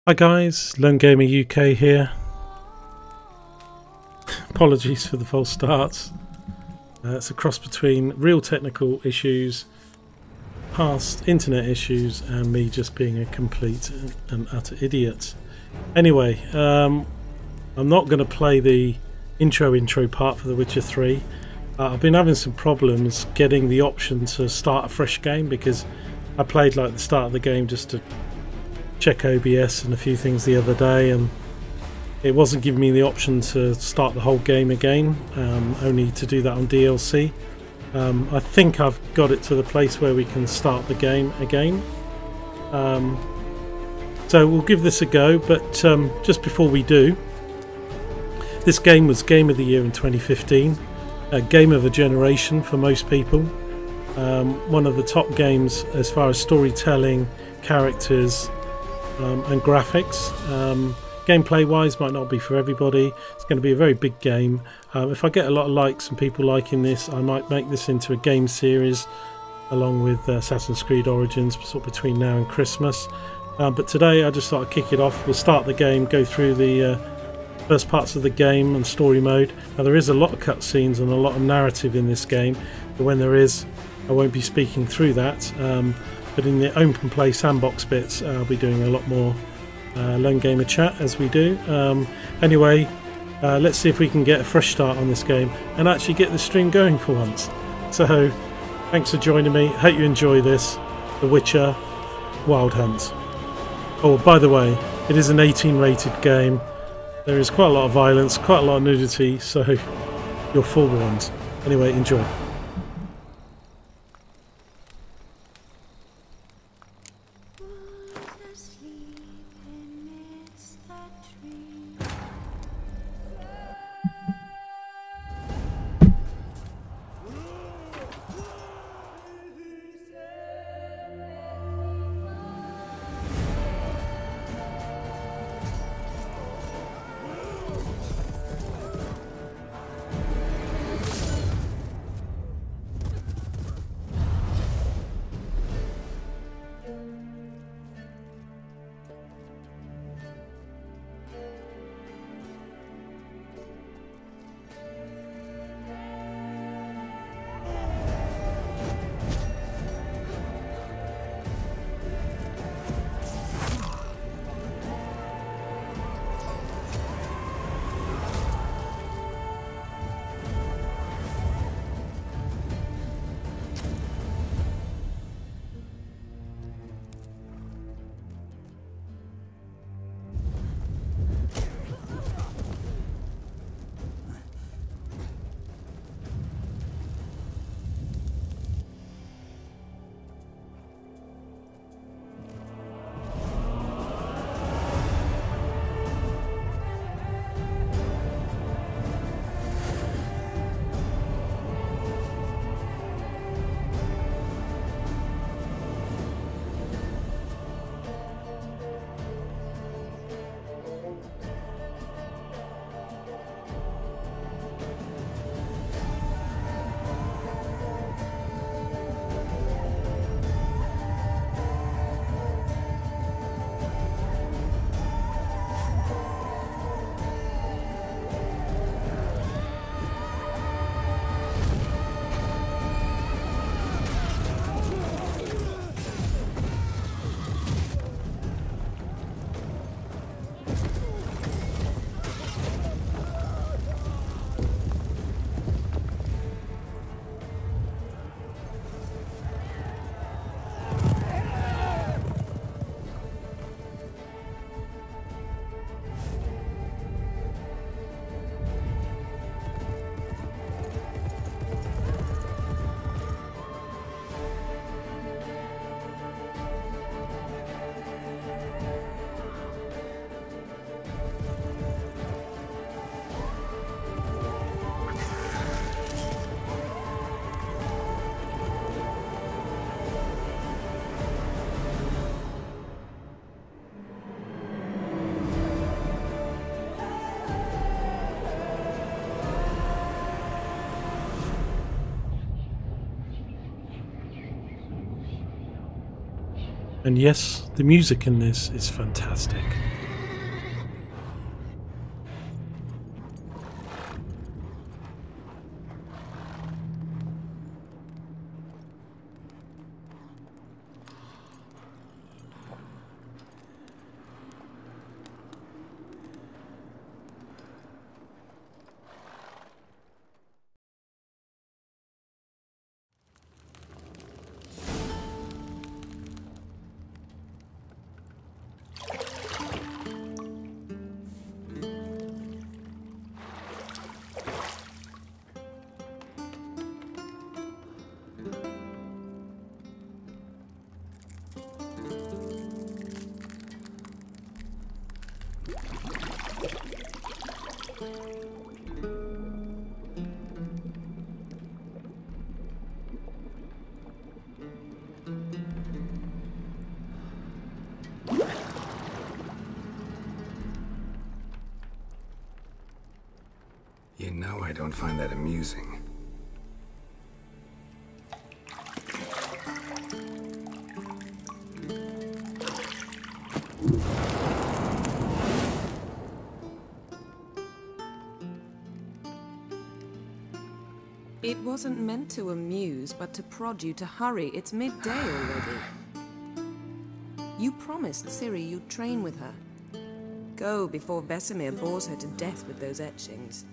Hi guys, Lone Gamer UK here. Apologies for the false starts. It's a cross between real technical issues, past internet issues, and me just being a complete and utter idiot. Anyway, I'm not going to play the intro part for The Witcher 3. I've been having some problems getting the option to start a fresh game because I played like the start of the game just to check OBS and a few things the other day, and it wasn't giving me the option to start the whole game again, only to do that on DLC. I think I've got it to the place where we can start the game again, so we'll give this a go. But just before we do, this game was Game of the Year in 2015, a game of a generation for most people, one of the top games as far as storytelling, characters, and graphics. Gameplay wise might not be for everybody. It's going to be a very big game. If I get a lot of likes and people liking this, I might make this into a game series along with Assassin's Creed Origins sort of between now and Christmas. But today I just thought I'd kick it off. We'll start the game, go through the first parts of the game and story mode. Now there is a lot of cutscenes and a lot of narrative in this game, but when there is, I won't be speaking through that. But in the open play sandbox bits, I'll be doing a lot more Lone Gamer chat as we do. Anyway, let's see if we can get a fresh start on this game and actually get the stream going for once. So, thanks for joining me. Hope you enjoy this. The Witcher Wild Hunt. Oh, by the way, it is an 18 rated game. There is quite a lot of violence, quite a lot of nudity, so you're forewarned. Anyway, enjoy. And yes, the music in this is fantastic. No, I don't find that amusing. It wasn't meant to amuse, but to prod you to hurry. It's midday already. You promised Ciri you'd train with her. Go before Vesemir bores her to death with those etchings.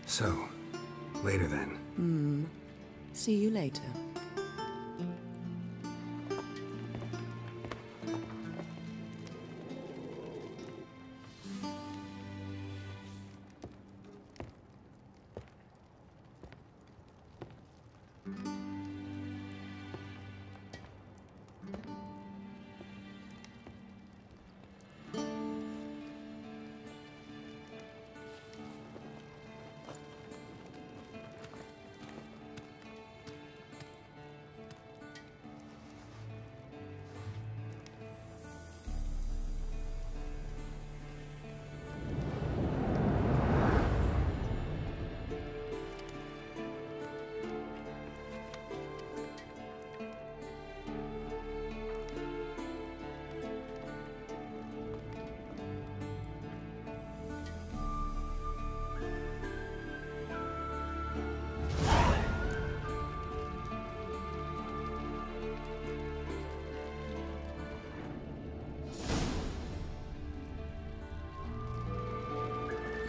So, later then. See you later.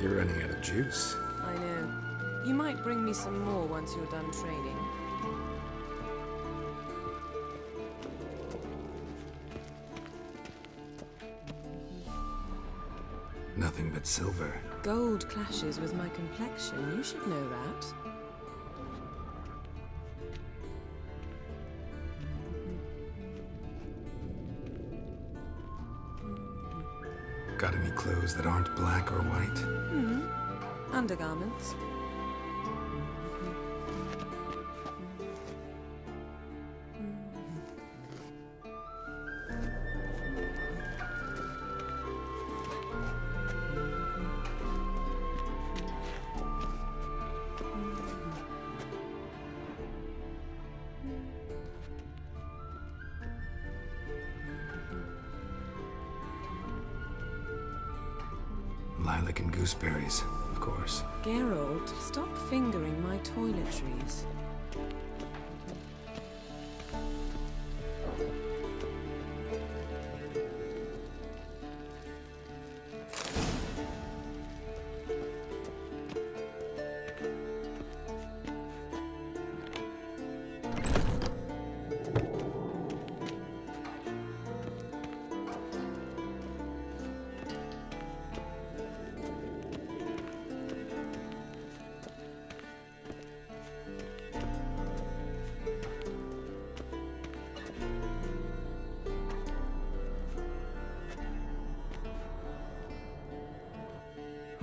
You're running out of juice. I know. You might bring me some more once you're done training. Nothing but silver. Gold clashes with my complexion. You should know that. Got any clothes that aren't black or white? Undergarments. Lilac and gooseberries, of course. Geralt, stop fingering my toiletries.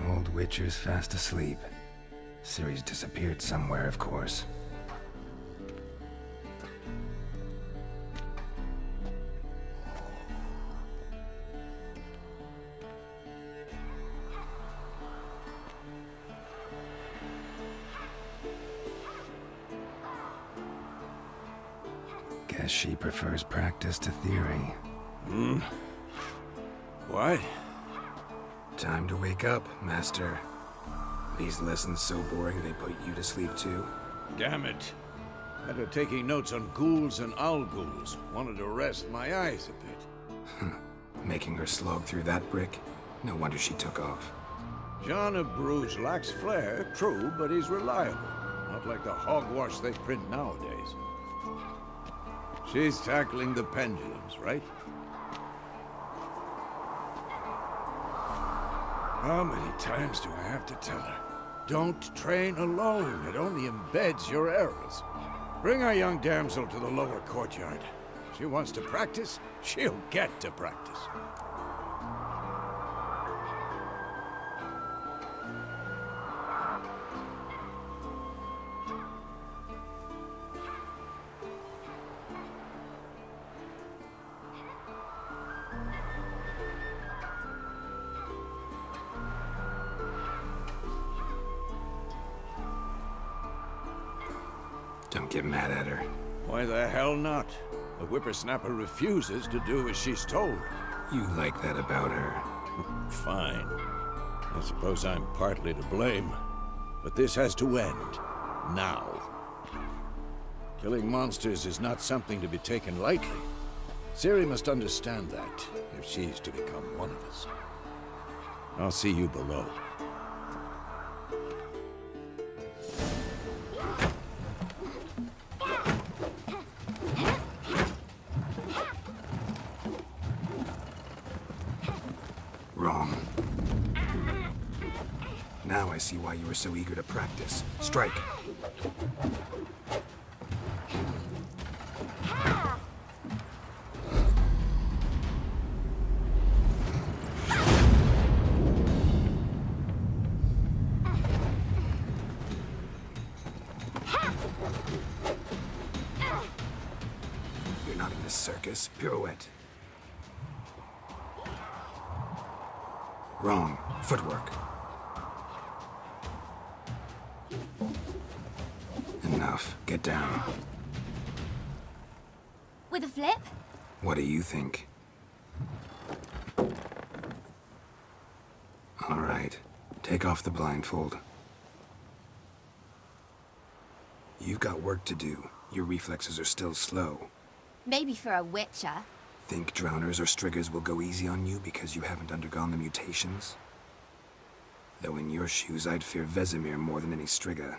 Old Witcher's fast asleep. Ciri's disappeared somewhere, of course. Guess she prefers practice to theory. What? Time to wake up, Master. These lessons so boring they put you to sleep too? Damn it. After taking notes on ghouls and owl ghouls, wanted to rest my eyes a bit. Making her slog through that brick? No wonder she took off. John of Bruges lacks flair, true, but he's reliable. Not like the hogwash they print nowadays. She's tackling the pendulums, right? How many times do I have to tell her? Don't train alone. It only embeds your errors. Bring our young damsel to the lower courtyard. She wants to practice, she'll get to practice. Don't get mad at her. Why the hell not? The whippersnapper refuses to do as she's told. You like that about her. Fine. I suppose I'm partly to blame. But this has to end. Now. Killing monsters is not something to be taken lightly. Ciri must understand that, if she's to become one of us. I'll see you below. Wrong. Now I see why you were so eager to practice. Strike. You're not in this circus. Pirouette. Wrong. Footwork. Enough. Get down. With a flip? What do you think? All right. Take off the blindfold. You've got work to do. Your reflexes are still slow. Maybe for a witcher. Think drowners or striggers will go easy on you because you haven't undergone the mutations? Though in your shoes, I'd fear Vesemir more than any strigger.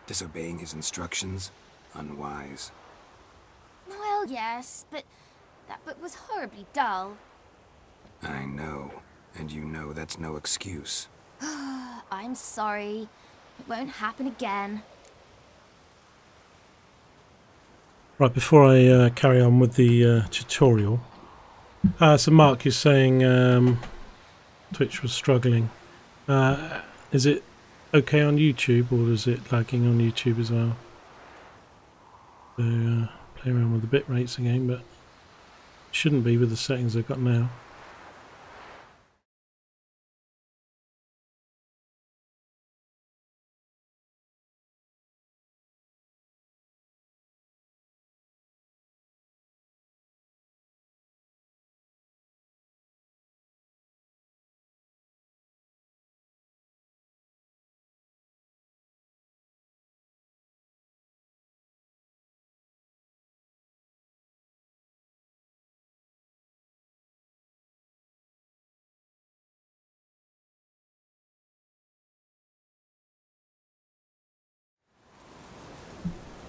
Disobeying his instructions? Unwise. Well, yes, but that book was horribly dull. I know. And you know that's no excuse. I'm sorry. It won't happen again. Right, before I carry on with the tutorial, so Mark, you're saying Twitch was struggling. Is it okay on YouTube, or is it lagging on YouTube as well? So play around with the bit rates again, but it shouldn't be with the settings I've got now.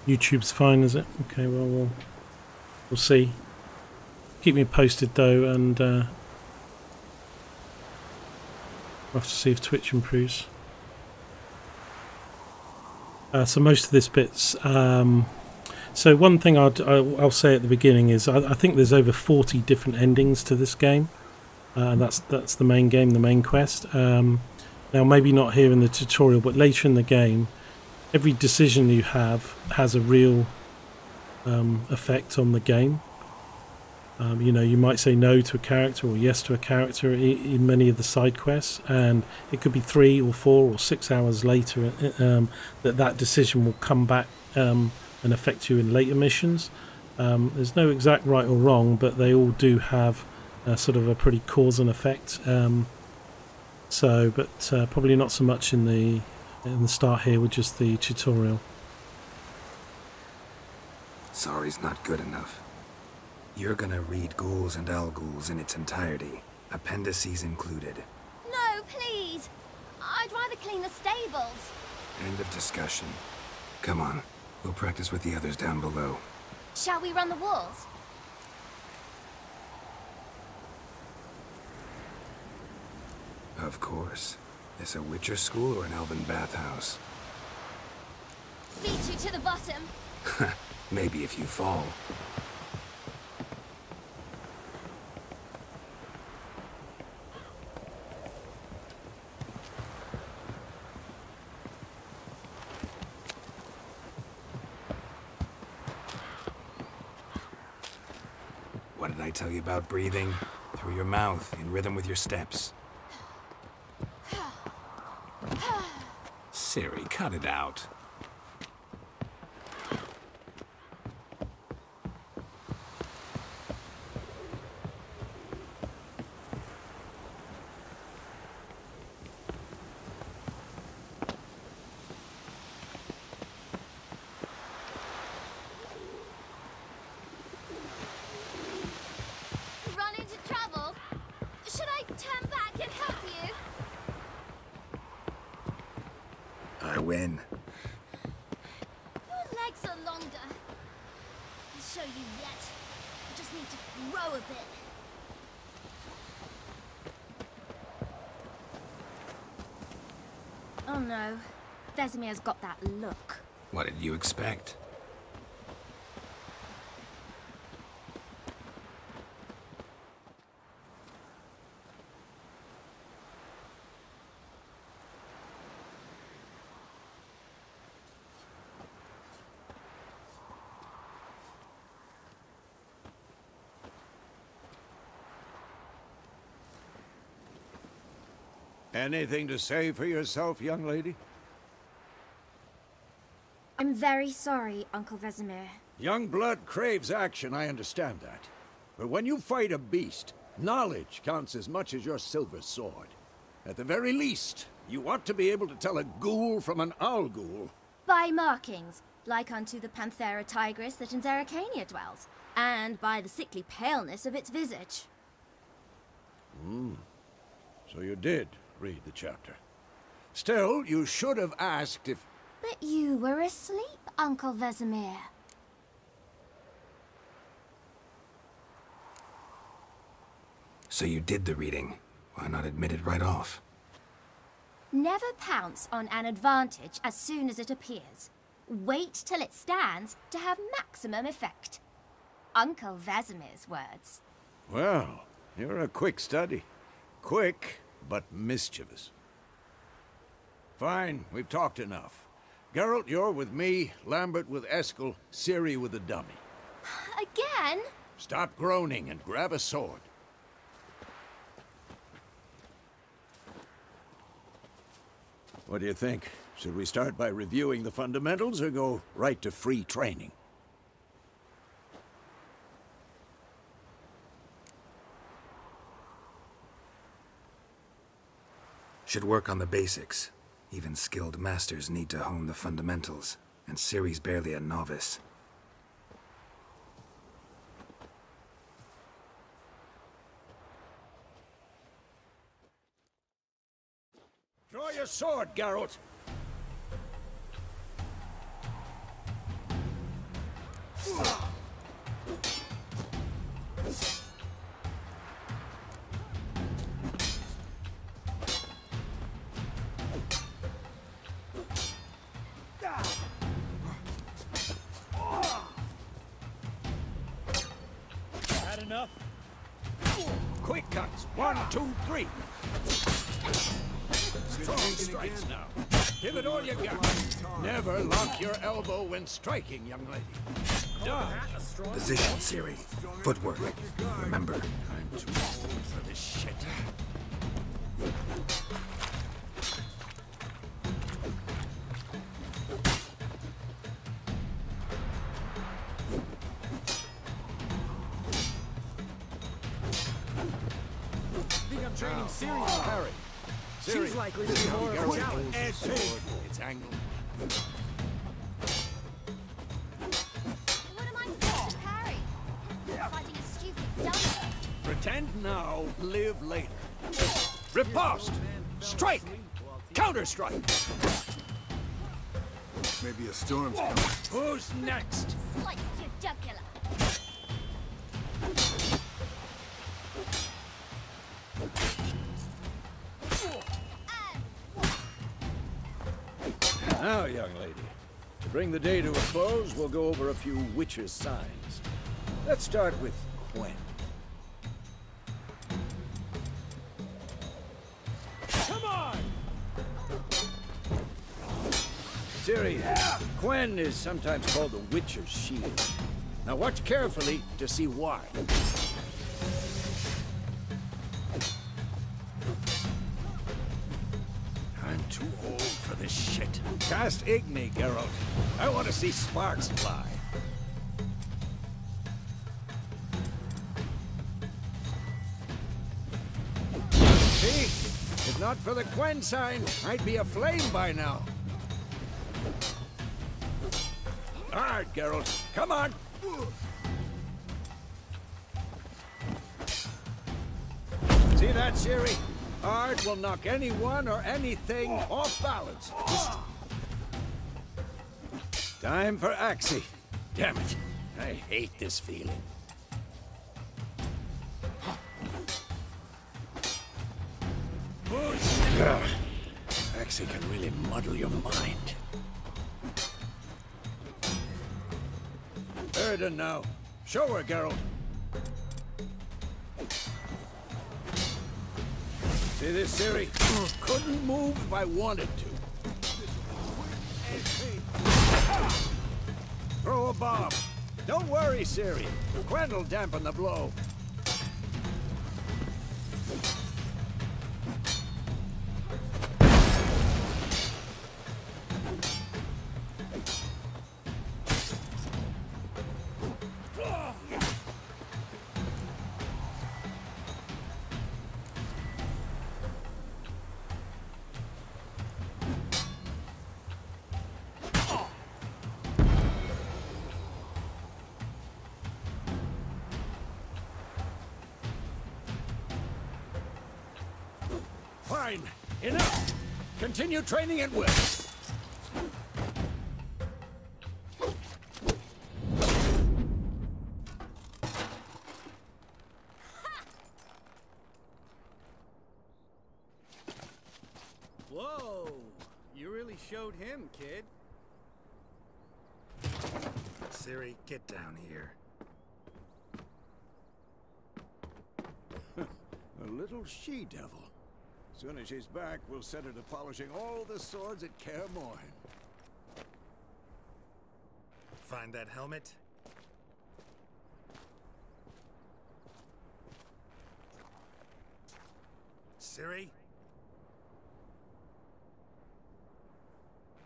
YouTube's fine, is it? Okay, well, we'll see. Keep me posted though, and we'll have to see if Twitch improves. So most of this bit's. So one thing I'll say at the beginning is I think there's over 40 different endings to this game, and that's the main game, the main quest. Now maybe not here in the tutorial, but later in the game. Every decision you have has a real effect on the game. You know, you might say no to a character or yes to a character in many of the side quests, and it could be 3 or 4 or 6 hours later that decision will come back and affect you in later missions. There's no exact right or wrong, but they all do have sort of a pretty cause and effect. But probably not so much in the start here with just the tutorial. Sorry's not good enough. You're gonna read Ghouls and Al-Ghouls in its entirety, appendices included. No, please. I'd rather clean the stables. End of discussion. Come on, we'll practice with the others down below. Shall we run the walls? Of course. This a Witcher school or an elven bathhouse? Beat you to the bottom. Maybe if you fall. What did I tell you about breathing? Through your mouth, in rhythm with your steps. Ciri, cut it out. win. Your legs are longer. I'll show you yet. I just need to grow a bit. Oh no. Vesemir's got that look. What did you expect? Anything to say for yourself, young lady? I'm very sorry, Uncle Vesemir. Young blood craves action, I understand that. But when you fight a beast, knowledge counts as much as your silver sword. At the very least, you ought to be able to tell a ghoul from an owl ghoul. By markings, like unto the Panthera tigris that in Zerrikania dwells, and by the sickly paleness of its visage. So you did read the chapter. Still, you should have asked if... But you were asleep, Uncle Vesemir. So you did the reading. Why not admit it right off? Never pounce on an advantage as soon as it appears. Wait till it stands to have maximum effect. Uncle Vesemir's words. Well, you're a quick study. Quick, but mischievous. Fine, we've talked enough. Geralt, you're with me, Lambert with Eskel, Ciri with the dummy. Again? Stop groaning and grab a sword. What do you think? Should we start by reviewing the fundamentals or go right to free training? Should work on the basics. Even skilled masters need to hone the fundamentals, and Ciri's barely a novice. Draw your sword, Geralt! Had enough? Quick cuts! 1, 2, 3! Strong strikes now. Give it all you got. Never lock your elbow when striking, young lady. Dodge. Position, Ciri. Footwork. Remember. I'm too old for this shit. Think I'm training Ciri. Harry. She's likely to be more of a challenge. It's angled. What am I supposed to parry? Fighting a stupid dummy. Pretend now, live later. Riposte! Strike! Counter-strike! Maybe a storm's coming. Who's next? Slice your jugular. Now, young lady, to bring the day to a close, we'll go over a few Witcher's signs. Let's start with Quen. Come on! Ciri, Quen is sometimes called the Witcher's shield. Now watch carefully to see why. I'm too old for this shit. Cast Igni, Geralt. I want to see sparks fly. See? If not for the Quen sign, I'd be aflame by now. All right, Geralt. Come on. See that, Ciri? Art will knock anyone or anything off balance. Time for Axii. Damn it. I hate this feeling. Ugh. Axii can really muddle your mind. Erden now. Show her, Geralt. See this, Ciri? Couldn't move if I wanted to. Throw a bomb. Don't worry, Ciri. Gwend'll dampen the blow. Fine. Enough. Continue training at will. Whoa! You really showed him, kid. Ciri, get down here. A little she-devil. Soon as she's back, we'll set her to polishing all the swords at Kaer Morhen. Find that helmet? Ciri?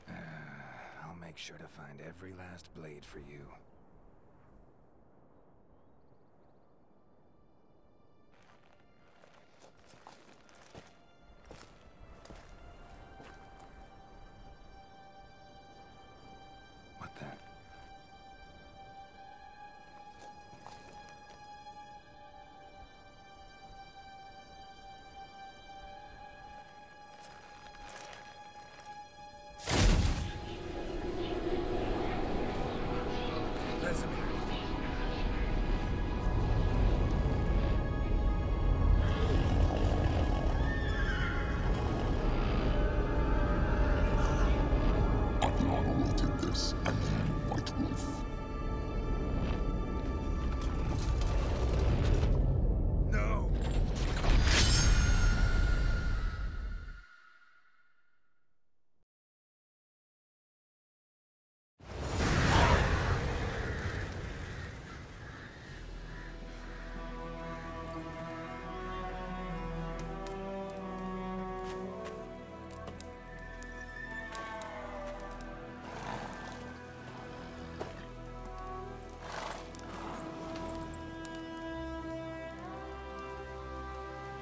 I'll make sure to find every last blade for you. What the?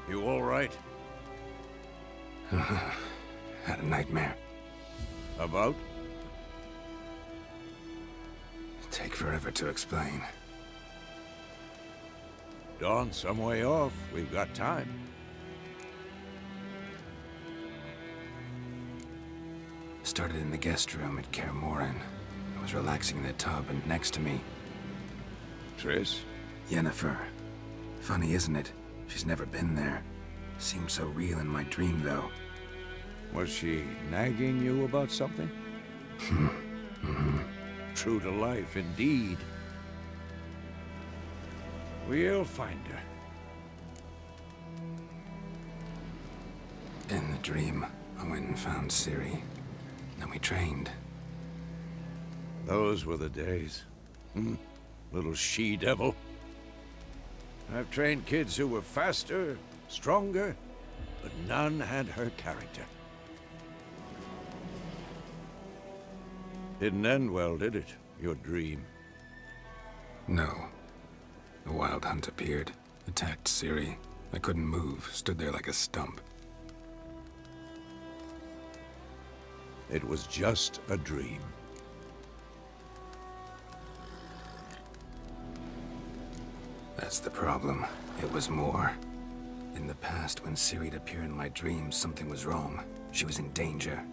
You all right? Had a nightmare. About? Take forever to explain. Dawn's some way off. We've got time. Started in the guest room at Kaer Morhen. I was relaxing in the tub, and next to me... Triss? Yennefer. Funny, isn't it? She's never been there. Seemed so real in my dream, though. Was she nagging you about something? True to life, indeed. We'll find her. In the dream, I went and found Ciri. Then we trained. Those were the days. Little she-devil. I've trained kids who were faster, stronger, but none had her character. Didn't end well, did it? Your dream? No. The Wild Hunt appeared, attacked Ciri. I couldn't move, stood there like a stump. It was just a dream. That's the problem. It was more. In the past, when Ciri'd appear in my dreams, something was wrong. She was in danger.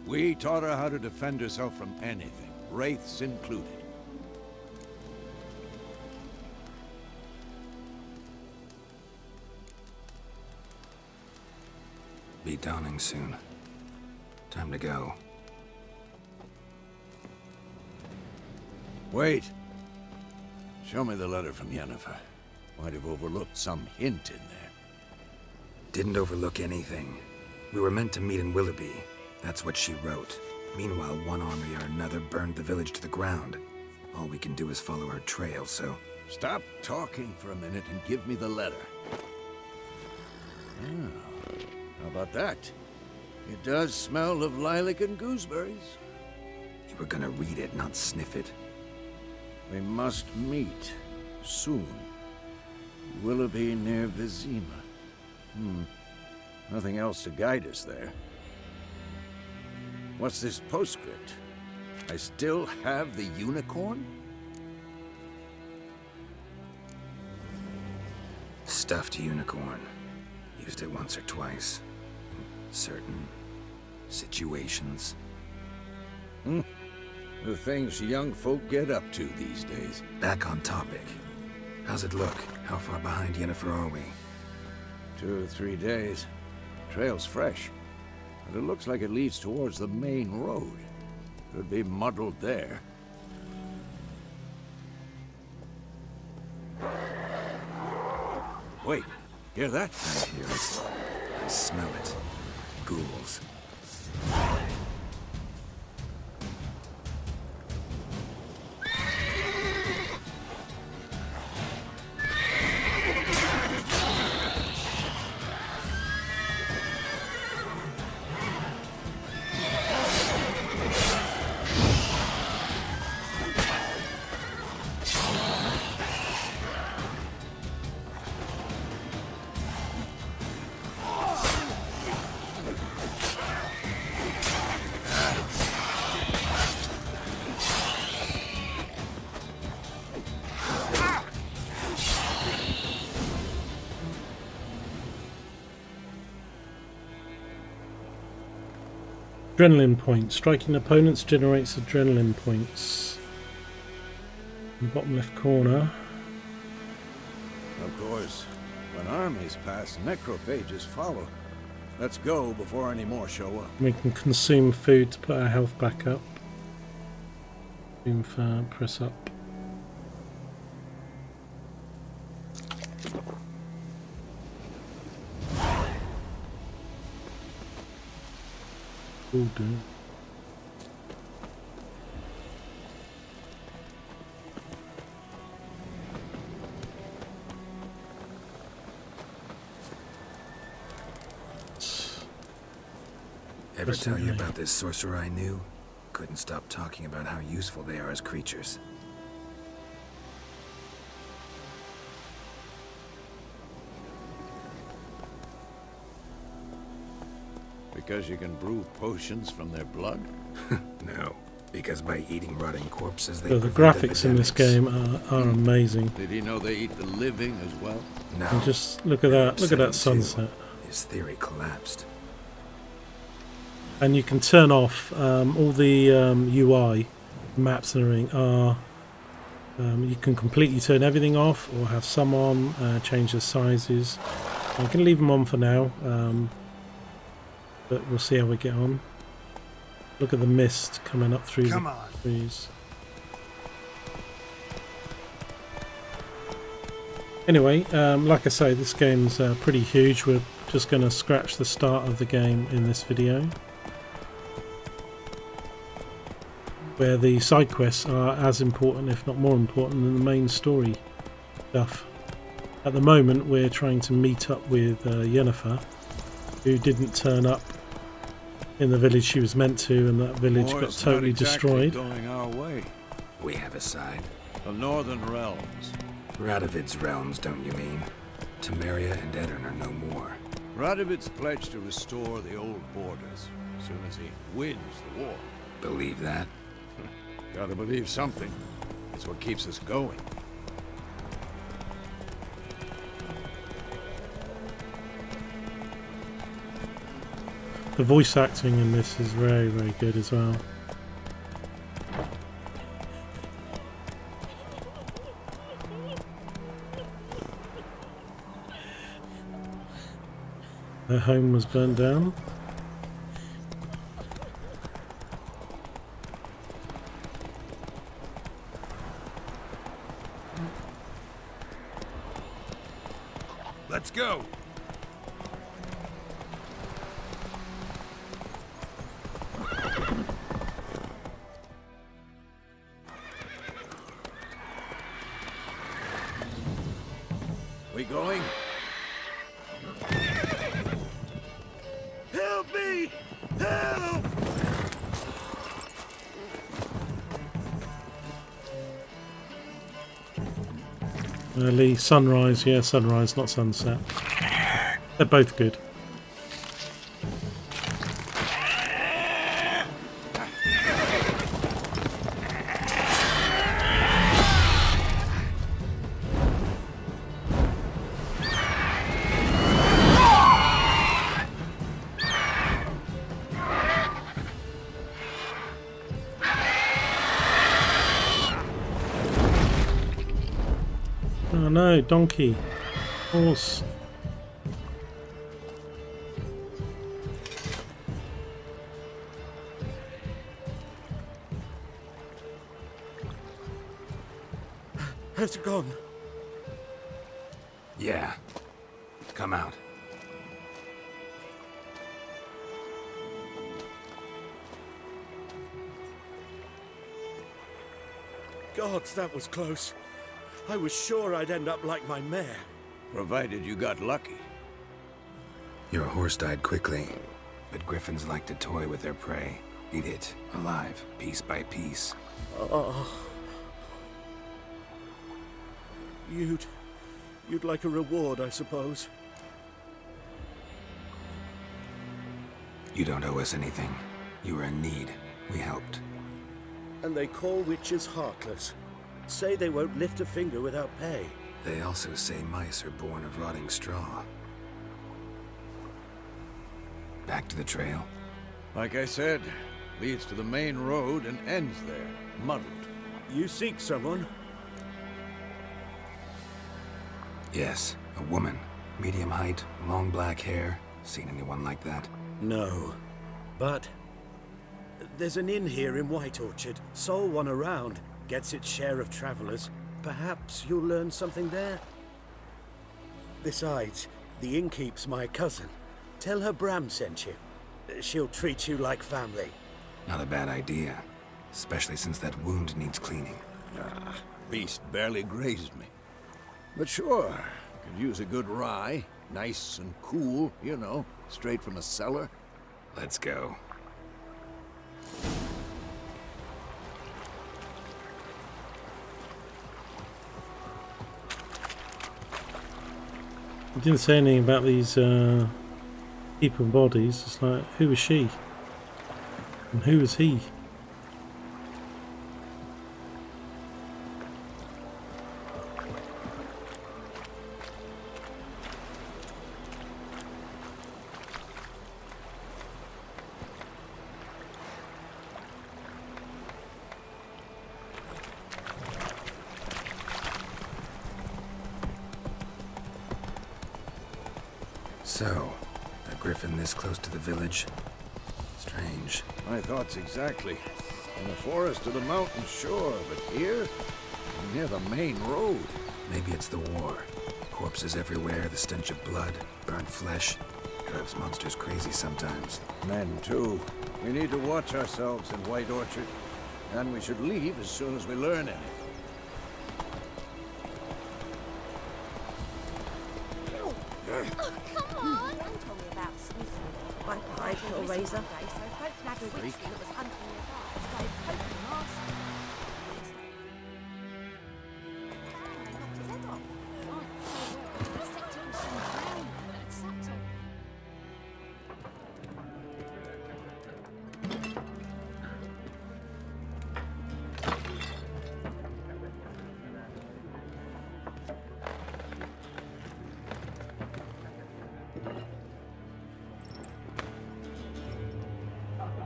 We taught her how to defend herself from anything. wraiths included. Be dawning soon. Time to go. Wait. Show me the letter from Yennefer. Might have overlooked some hint in there. Didn't overlook anything. We were meant to meet in Willoughby. That's what she wrote. Meanwhile, one army or another burned the village to the ground. All we can do is follow her trail, so... Stop talking for a minute and give me the letter. Ah, how about that? It does smell of lilac and gooseberries. You were gonna read it, not sniff it. We must meet. Soon. Willoughby near Vizima. Nothing else to guide us there. What's this postscript? I still have the unicorn? Stuffed unicorn. Used it once or twice. In certain situations. The things young folk get up to these days. Back on topic. How's it look? How far behind Yennefer are we? 2 or 3 days. Trail's fresh. But it looks like it leads towards the main road. Could be muddled there. Wait, hear that? I hear it. I smell it. Ghouls. Adrenaline points. Striking opponents generates adrenaline points. In the bottom left corner. Of course, when armies pass, necrophages follow. Let's go before any more show up. We can consume food to put our health back up. Press up. Will do. Ever tell you about this sorcerer I knew? Couldn't stop talking about how useful they are as creatures. Because you can brew potions from their blood? No, because by eating rotting corpses they So the prevent graphics in this epidemics. game are amazing. Did he know they eat the living as well? No. And just look at that! Look at that sunset. His theory collapsed. And you can turn off all the UI maps and everything. You can completely turn everything off, or have some on. Change the sizes. I can leave them on for now. But we'll see how we get on. Look at the mist coming up through the trees. Anyway, like I say, this game's pretty huge. We're just going to scratch the start of the game in this video, where the side quests are as important, if not more important, than the main story stuff. At the moment, we're trying to meet up with Yennefer, who didn't turn up in the village she was meant to, and that village got totally destroyed. Going our way. We have a side. The Northern Realms. Radovid's realms, don't you mean? Temeria and Edirn are no more. Radovid's pledged to restore the old borders as soon as he wins the war. Believe that? Gotta believe something. It's what keeps us going. The voice acting in this is very, very good as well. Her home was burned down. Let's go. We going? Help me! Help! Early sunrise, yeah, sunrise, not sunset. They're both good. Oh no, donkey, horse. Has it gone? Yeah. Come out. Gods, that was close. I was sure I'd end up like my mare. Provided you got lucky. Your horse died quickly, but griffins like to toy with their prey. Eat it, alive, piece by piece. Oh. You'd like a reward, I suppose. You don't owe us anything. You were in need. We helped. And they call witches heartless. Say they won't lift a finger without pay. They also say mice are born of rotting straw. Back to the trail? Like I said, leads to the main road and ends there, muddled. You seek someone? Yes, a woman. Medium height, long black hair. Seen anyone like that? No. But there's an inn here in White Orchard. Sole one around. Gets its share of travelers. Perhaps you'll learn something there? Besides, the innkeep's my cousin. Tell her Bram sent you. She'll treat you like family. Not a bad idea. Especially since that wound needs cleaning. Ah, beast barely grazed me. But sure, could use a good rye. Nice and cool, you know, straight from a cellar. Let's go. He didn't say anything about these people bodies. It's like, who was she? And who was he? So, a griffin this close to the village? Strange. My thoughts exactly. In the forest or the mountains, sure, but here? Near the main road. Maybe it's the war. Corpses everywhere, the stench of blood, burnt flesh. Drives monsters crazy sometimes. Men, too. We need to watch ourselves in White Orchard. And we should leave as soon as we learn anything. Razor.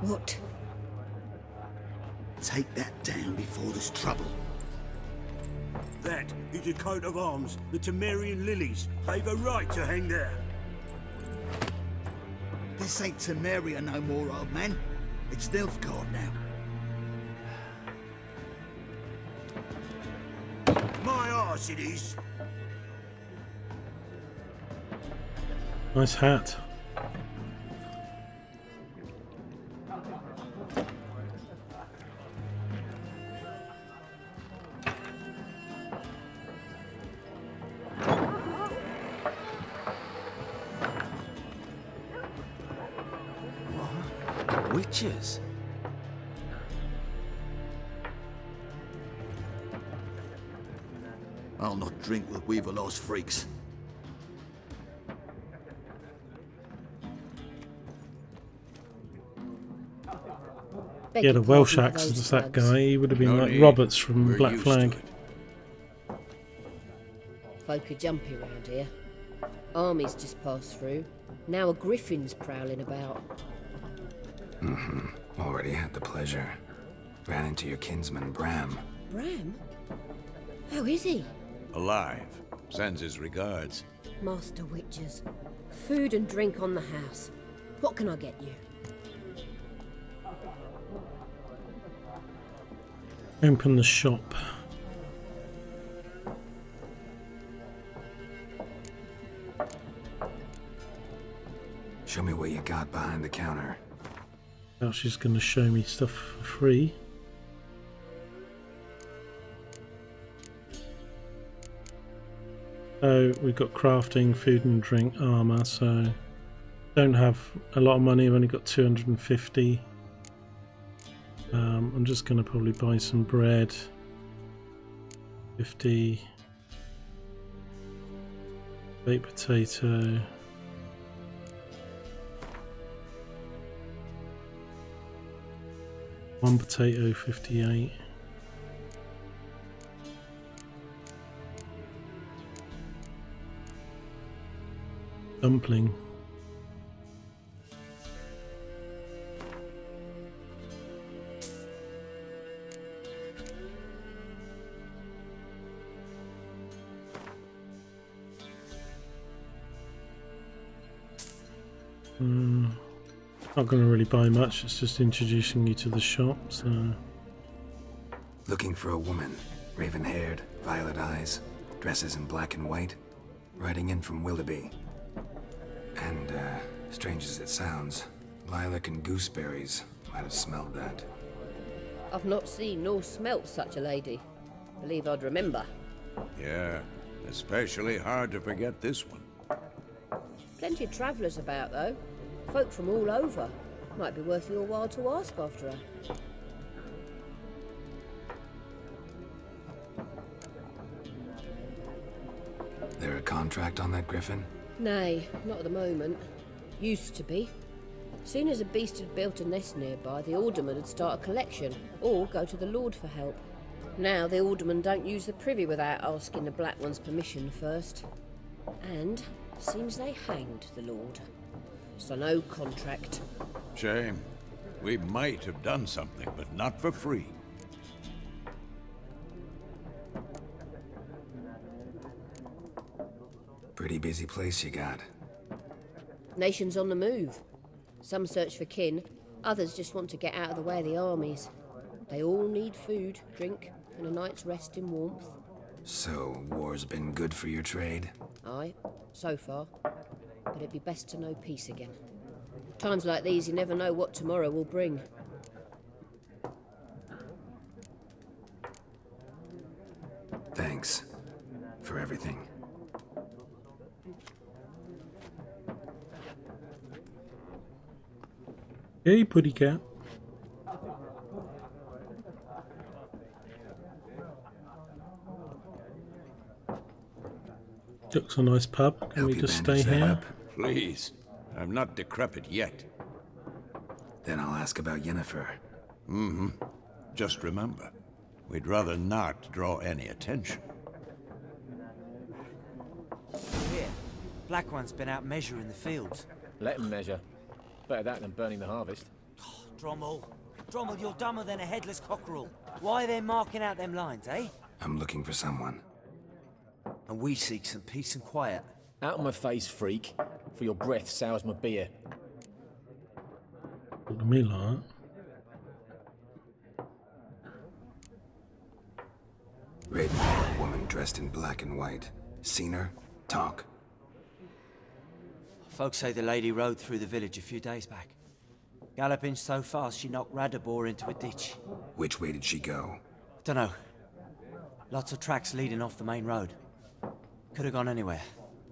What? Take that down before there's trouble. That is a coat of arms, the Temerian lilies. They've a right to hang there. This ain't Temeria no more, old man. It's Nilfgaard now. My arse it is. Nice hat. Witches? I'll not drink with Weaverlaw's freaks. He had a Welsh accent as that guy. He would have been like Roberts from Black Flag. Folk are jumpy round here. Armies just passed through. Now a griffin's prowling about. Already had the pleasure. Ran into your kinsman, Bram. Bram? How is he? Alive. Sends his regards. Master Witchers. Food and drink on the house. What can I get you? Open the shop. Show me what you got behind the counter. Now she's going to show me stuff for free. So we've got crafting, food and drink, armor. So don't have a lot of money. I've only got 250. I'm just going to probably buy some bread. 50. Baked potato. One potato, 58. Dumpling. Not going to really buy much, it's just introducing you to the shop, so... Looking for a woman. Raven-haired, violet eyes, dresses in black and white. Riding in from Willoughby. And, strange as it sounds, lilac and gooseberries might have smelled that. I've not seen nor smelt such a lady. Believe I'd remember. Yeah, especially hard to forget this one. Plenty of travellers about, though. Folk from all over. Might be worth your while to ask after her. There a contract on that griffin? Nay, not at the moment. Used to be. Soon as a beast had built a nest nearby, the alderman would start a collection, or go to the Lord for help. Now the aldermen don't use the privy without asking the Black One's permission first. And seems they hanged the Lord. So no contract. Shame. We might have done something, but not for free. Pretty busy place you got. Nations on the move. Some search for kin, others just want to get out of the way of the armies. They all need food, drink, and a night's rest in warmth. So, war's been good for your trade? Aye, so far. But it'd be best to know peace again. Times like these, you never know what tomorrow will bring. Thanks for everything. Hey, putty cat. Looks a nice pub. Can we just stay here? Please. I'm not decrepit yet. Then I'll ask about Yennefer. Just remember, we'd rather not draw any attention. Here, Black One's been out measuring the fields. Let him measure. Better that than burning the harvest. Oh, Drommel, you're dumber than a headless cockerel. Why are they marking out them lines, eh? I'm looking for someone. And we seek some peace and quiet. Out of my face, freak. For your breath sours my beer. Talk to me like that. Raven, woman dressed in black and white. Seen her? Talk. Folks say the lady rode through the village a few days back. Galloping so fast she knocked Radabor into a ditch. Which way did she go? Dunno. Lots of tracks leading off the main road. Could have gone anywhere.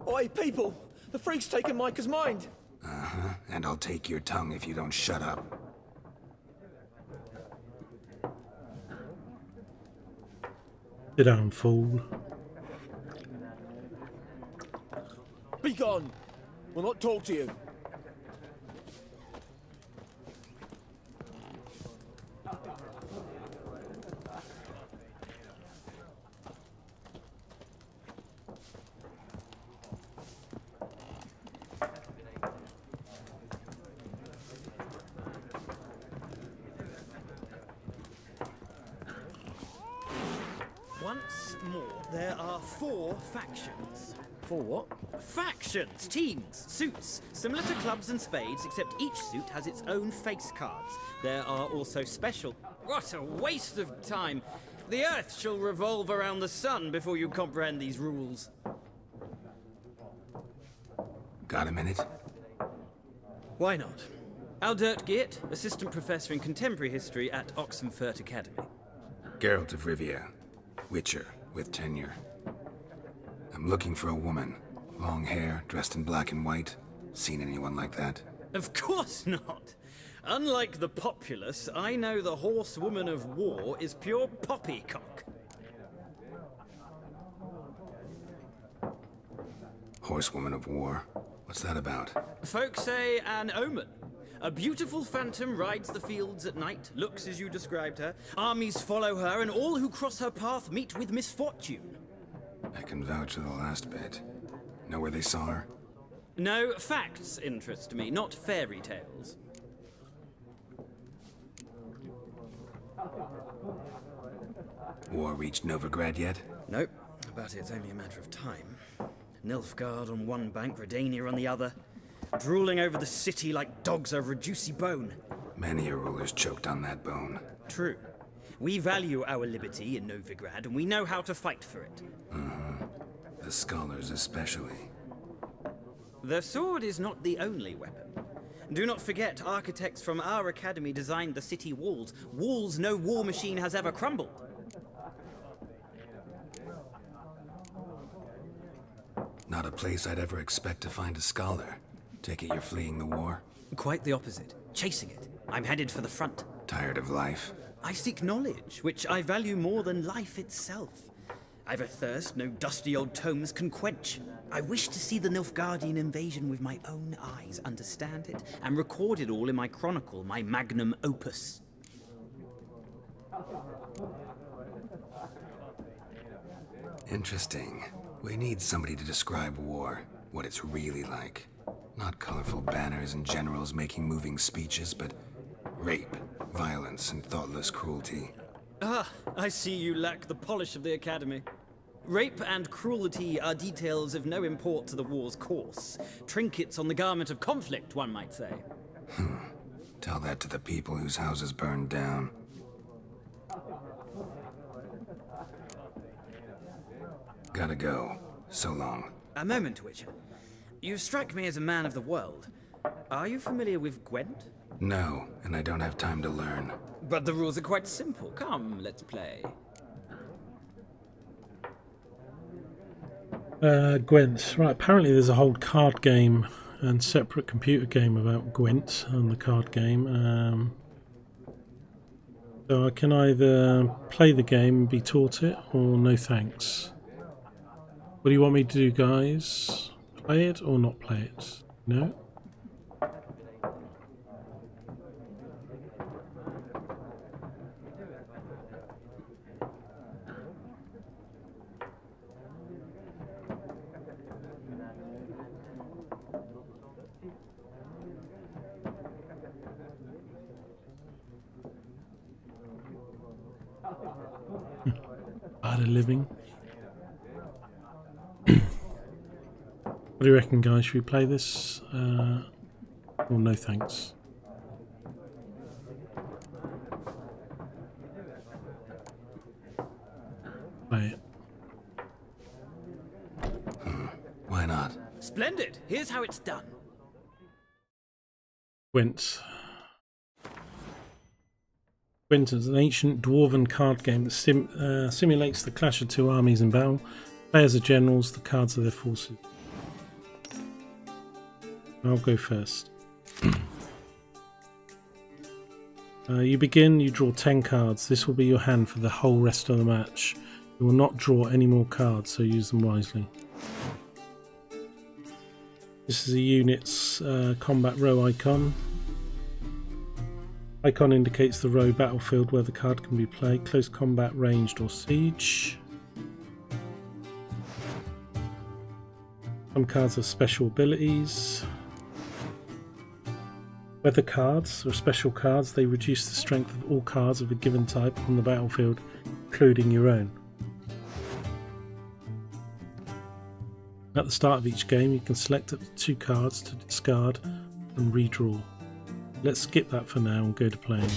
Oi, people! The freak's taken Micah's mind! Uh-huh, and I'll take your tongue if you don't shut up. Sit down, fool. Be gone! We'll not talk to you. Once more, there are 4 factions. 4 what? Factions, teams, suits, similar to clubs and spades, except each suit has its own face cards. There are also special... What a waste of time! The Earth shall revolve around the sun before you comprehend these rules. Got a minute? Why not? Aldert Geert, Assistant Professor in Contemporary History at Oxenfurt Academy. Geralt of Rivia. Witcher, with tenure. I'm looking for a woman. Long hair, dressed in black and white. Seen anyone like that? Of course not! Unlike the populace, I know the horsewoman of war is pure poppycock. Horsewoman of war? What's that about? Folk say an omen. A beautiful phantom rides the fields at night, looks as you described her. Armies follow her, and all who cross her path meet with misfortune. I can vouch for the last bit. Know where they saw her? No, facts interest me, not fairy tales. War reached Novigrad yet? Nope, but it's only a matter of time. Nilfgaard on one bank, Redania on the other. Drooling over the city like dogs over a juicy bone. Many a ruler's choked on that bone. True. We value our liberty in Novigrad, and we know how to fight for it. The scholars especially. The sword is not the only weapon. Do not forget, architects from our academy designed the city walls. Walls no war machine has ever crumbled. Not a place I'd ever expect to find a scholar. Take it you're fleeing the war? Quite the opposite. Chasing it. I'm headed for the front. Tired of life? I seek knowledge, which I value more than life itself. I've a thirst no dusty old tomes can quench. I wish to see the Nilfgaardian invasion with my own eyes, understand it, and record it all in my chronicle, my magnum opus. Interesting. We need somebody to describe war, what it's really like. Not colorful banners and generals making moving speeches, but rape, violence, and thoughtless cruelty. Ah, I see you lack the polish of the Academy. Rape and cruelty are details of no import to the war's course. Trinkets on the garment of conflict, one might say. Tell that to the people whose houses burned down. Gotta go. So long. A moment, Witcher. You strike me as a man of the world. Are you familiar with Gwent? No, and I don't have time to learn. But the rules are quite simple. Come, let's play. Gwent. Right, apparently there's a whole card game and separate computer game about Gwent on the card game. So I can either play the game and be taught it, or no thanks. What do you want me to do, guys? Play it or not play it? No? Art of living. What do you reckon, guys? Should we play this? Or no thanks? play it. Why not? Splendid! Here's how it's done. Gwent. Gwent is an ancient dwarven card game that simulates the clash of two armies in battle. Players are generals, the cards are their forces. I'll go first. You begin, you draw 10 cards. This will be your hand for the whole rest of the match. You will not draw any more cards, so use them wisely. This is a unit's combat row icon. Icon indicates the row battlefield where the card can be played, close combat, ranged or siege. Some cards have special abilities. Weather cards are special cards. They reduce the strength of all cards of a given type on the battlefield, including your own. At the start of each game, you can select up to 2 cards to discard and redraw. Let's skip that for now and go to playing.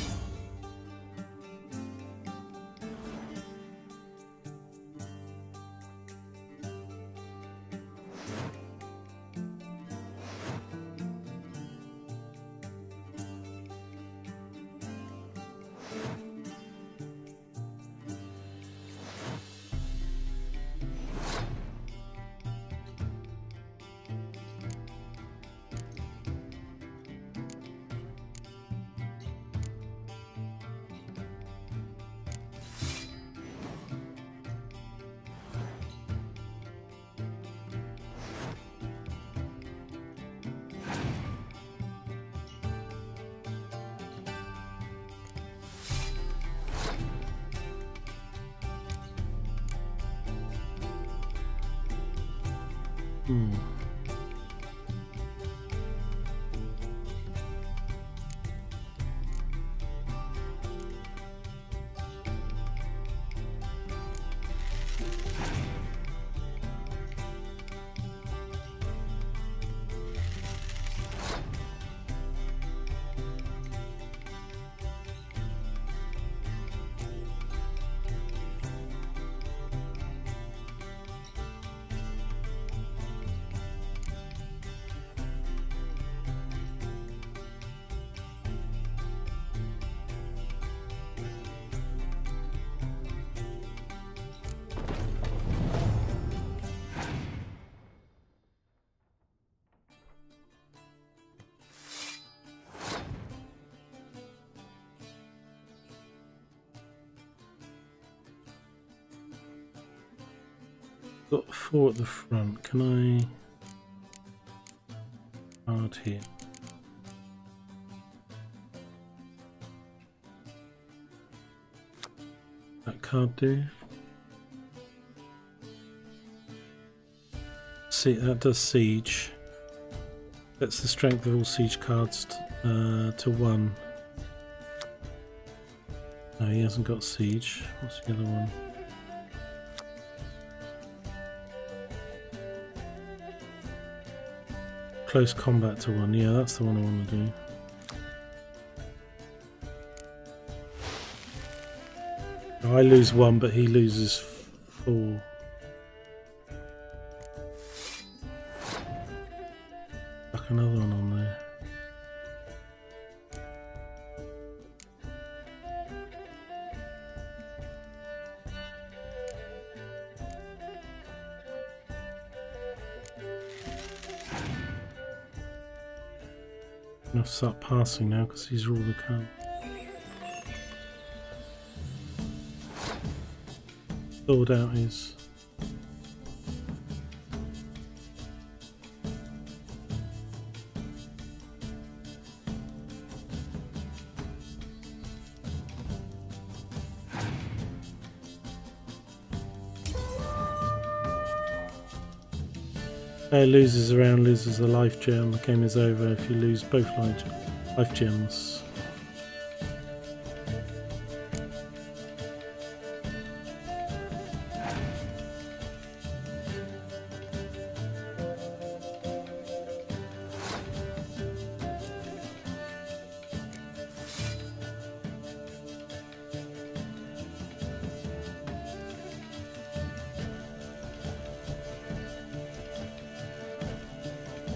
Got 4 at the front. Can I card here? That card do? See, that does siege. That's the strength of all siege cards to 1. No, he hasn't got siege. What's the other one? Close combat to 1, yeah, that's the one I want to do. I lose 1, but he loses 4. Fuck, another one on there. I'll start passing now because these are all the cards. Sword out his. Loses a round, loses a life gem. The game is over if you lose both life gems.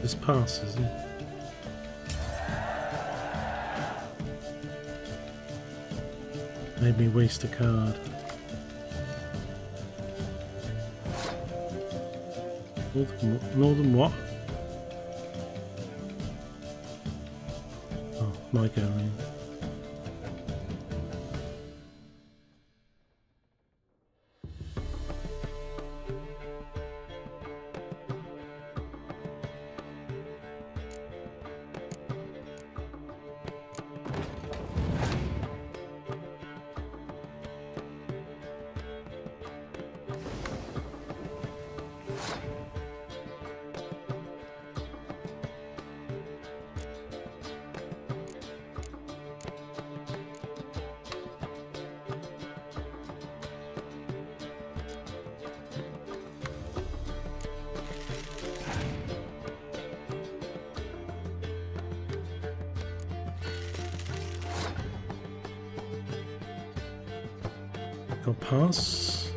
This passes. Made me waste a card. Northern what? Oh, my going. Got pass.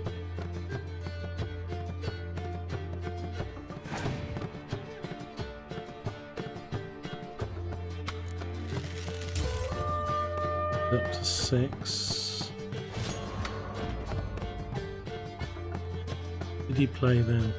Up to 6. Did he play then?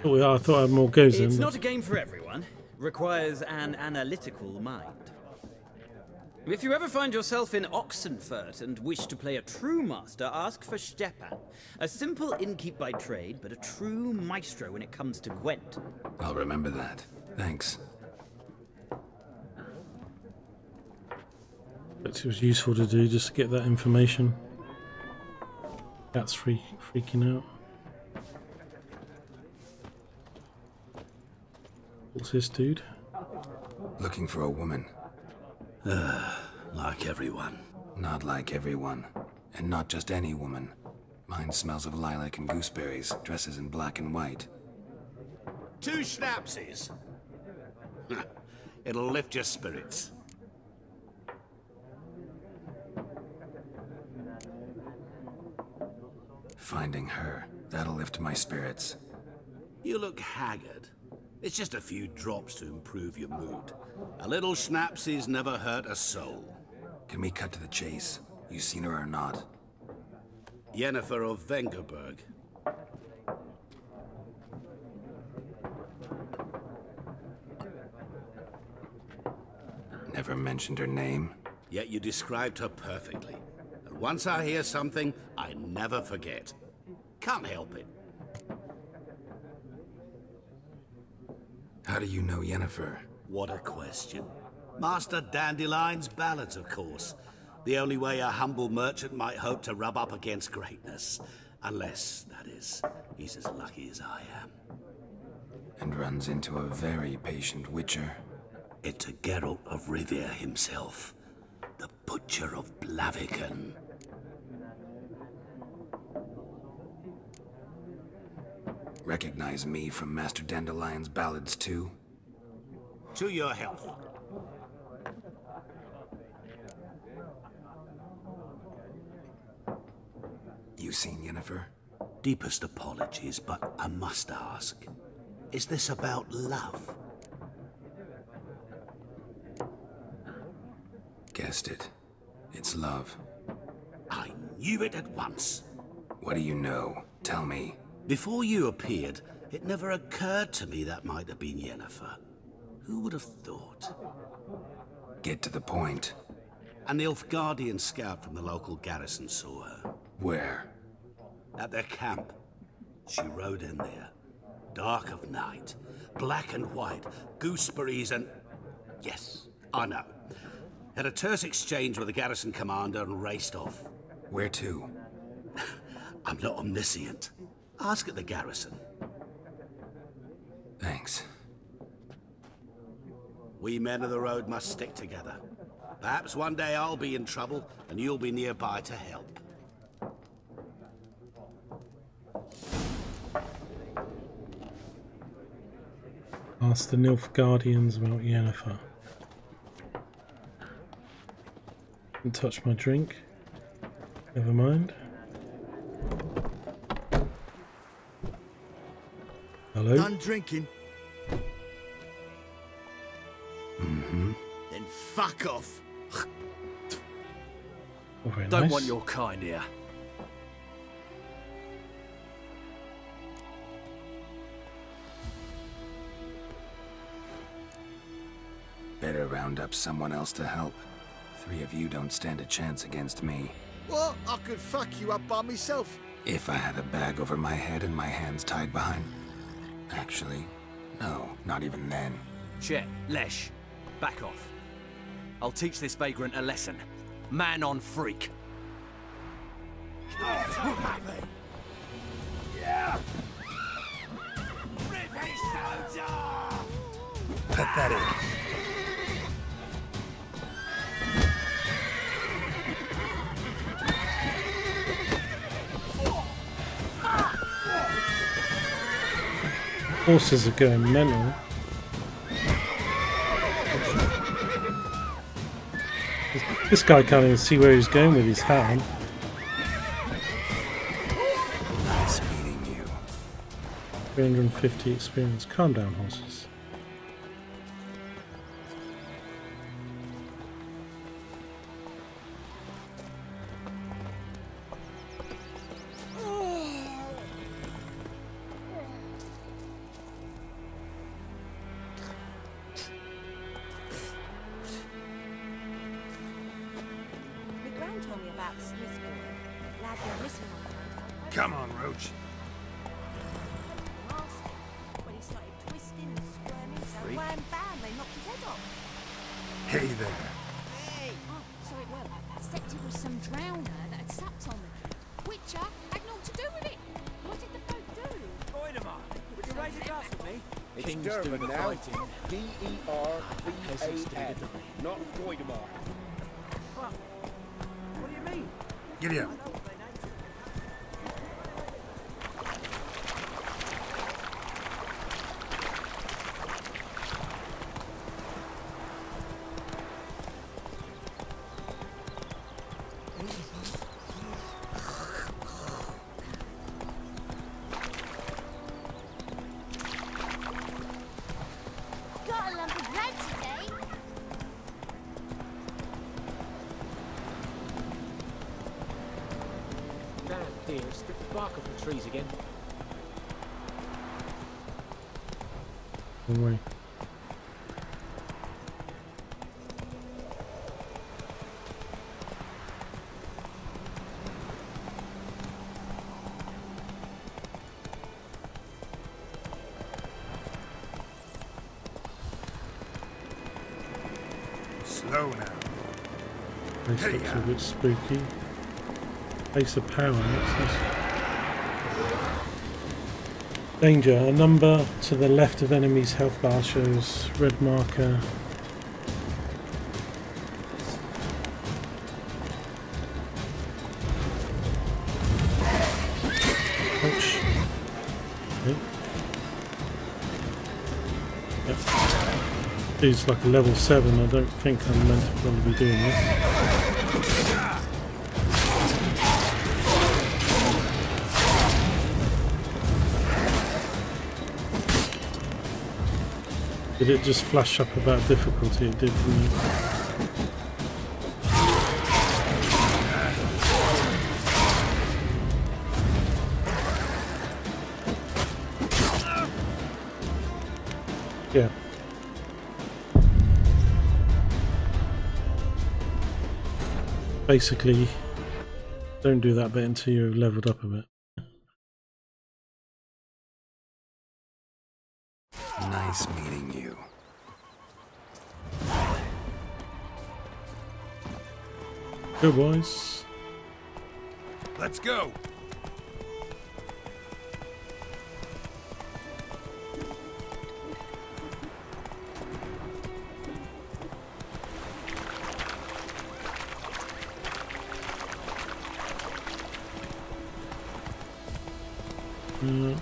Oh, I thought I had more goes in. It's not a game for everyone. Requires an analytical mind. If you ever find yourself in Oxenfurt and wish to play a true master, ask for Stepan. A simple innkeep by trade, but a true maestro when it comes to Gwent. I'll remember that. Thanks. It was useful to do just to get that information. Cat's freaking out. What's this dude? Looking for a woman. Like everyone. Not like everyone. And not just any woman. Mine smells of lilac and gooseberries, dresses in black and white. 2 schnapsies. It'll lift your spirits. Finding her, that'll lift my spirits. You look haggard. It's just a few drops to improve your mood. A little schnapsies never hurt a soul. Can we cut to the chase? You seen her or not? Yennefer of Vengerberg. Never mentioned her name. Yet you described her perfectly. And once I hear something, I never forget. Can't help it. How do you know Yennefer? What a question. Master Dandelion's ballads, of course. The only way a humble merchant might hope to rub up against greatness. Unless, that is, he's as lucky as I am. And runs into a very patient witcher. It's a Geralt of Rivia himself. The Butcher of Blaviken. Recognize me from Master Dandelion's ballads too? To your health. You seen Yennefer? Deepest apologies, but I must ask. Is this about love? Guessed it. It's love. I knew it at once. What do you know? Tell me. Before you appeared, it never occurred to me that might have been Yennefer. Who would have thought? Get to the point. An Nilfgaardian scout from the local garrison saw her. Where? At their camp. She rode in there. Dark of night. Black and white. Gooseberries and... Yes, I know. Had a terse exchange with the garrison commander and raced off. Where to? I'm not omniscient. Ask at the garrison. Thanks. We men of the road must stick together. Perhaps one day I'll be in trouble and you'll be nearby to help. Ask the Nilfgaardians about Yennefer. Didn't touch my drink. Never mind. Hello? Done drinking? Mm-hmm. Then fuck off. Oh, very Don't nice. want your kind here. Better round up someone else to help. 3 of you don't stand a chance against me. What? I could fuck you up by myself. If I had a bag over my head and my hands tied behind... Actually, no, not even then. Chet, Lesh, back off. I'll teach this vagrant a lesson. Man on freak. Yeah. Pathetic. Horses are going mental. This guy can't even see where he's going with his hat on. Nice meeting you. 350 experience. Calm down, horses. Come on, Roach. When he started twisting and squirming, so wham bam, they knocked his head off. Hey there. Hey! Oh, so it was. Except it was some drowner that had supped on me. Witcher had naught to do with it. What did the folk do? Voidemar, would you raise a glass with me? It's Durban now. D-E-R-V-A-N. Not Voidemar. What do you mean? Giddy up. Got a lump of bread today. Damn deer, strip the bark off the trees again. Don't worry. Slow now. This looks a bit spooky. Ace of power. What's this? Danger. A number to the left of enemy's health bar shows red marker. Ouch. Okay. Yep. It's like a level 7. I don't think I'm meant to probably be doing this. Did it just flash up about difficulty? It did for me. Yeah. Basically, don't do that bit until you're leveled up a bit. Nice meeting you. Go, boys. Let's go.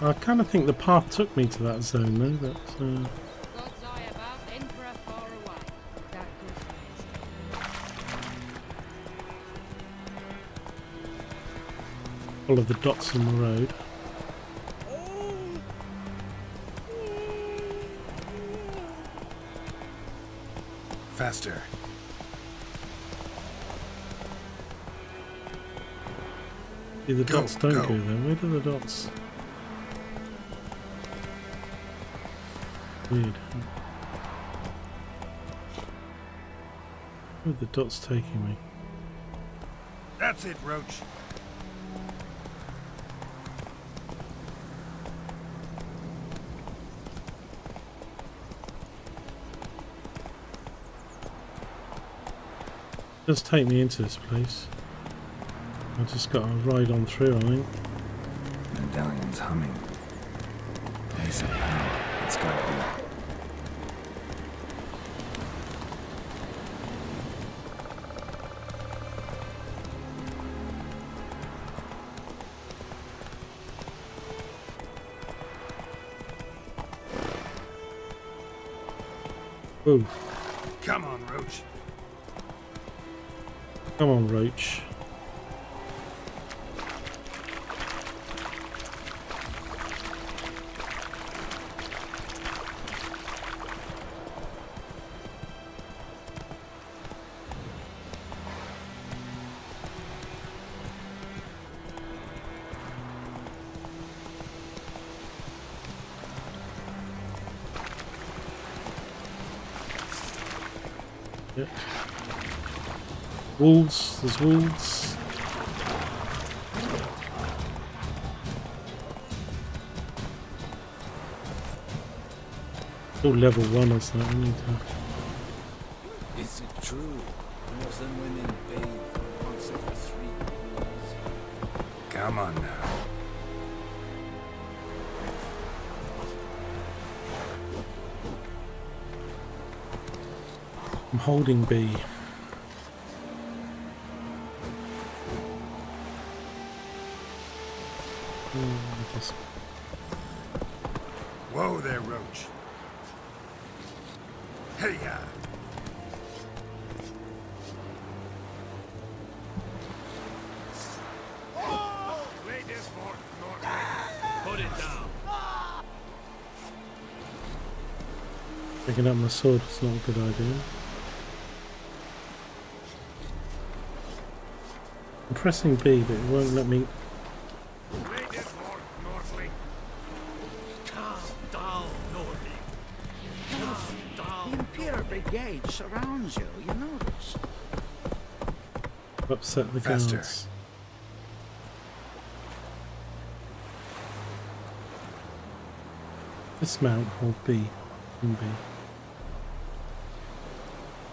I kind of think the path took me to that zone though, but God's eye above, Emperor far away. That Follow the dots on the road. Faster. See, the dots don't go there. Where do the dots? Weird. Where are the dots taking me? That's it, Roach. Just take me into this place. I just got to ride on through, I think. Medallion's humming. Ace of power. It's gotta be. Whoa. Come on, Roach. Come on, Roach. Yep. Wolves, there's wolves. All level 1 or something. I need to... Is it true? Wolves and women bathe once every 3 years. Come on now. I'm holding B. Whoa there, Roach. Hey, ya. Ladies for Norway. Put it down. Picking up my sword is not a good idea. I'm pressing B, but it won't let me. The Imperial Brigade surrounds you, you know this. Upset the guards. Dismount, hold B. In B.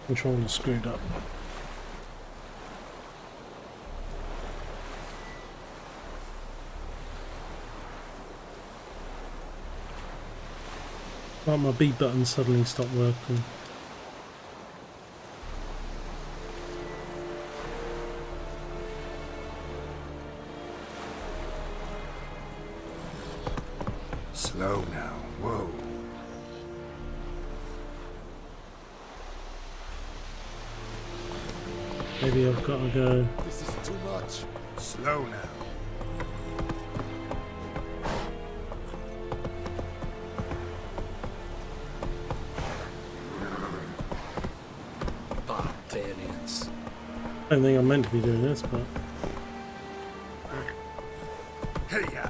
Controller screwed up. Like my B button suddenly stopped working. Slow now. Whoa. Maybe I've got to go. This is too much. Slow now. Barbarians. I don't think I'm meant to be doing this, but. Hey, ya.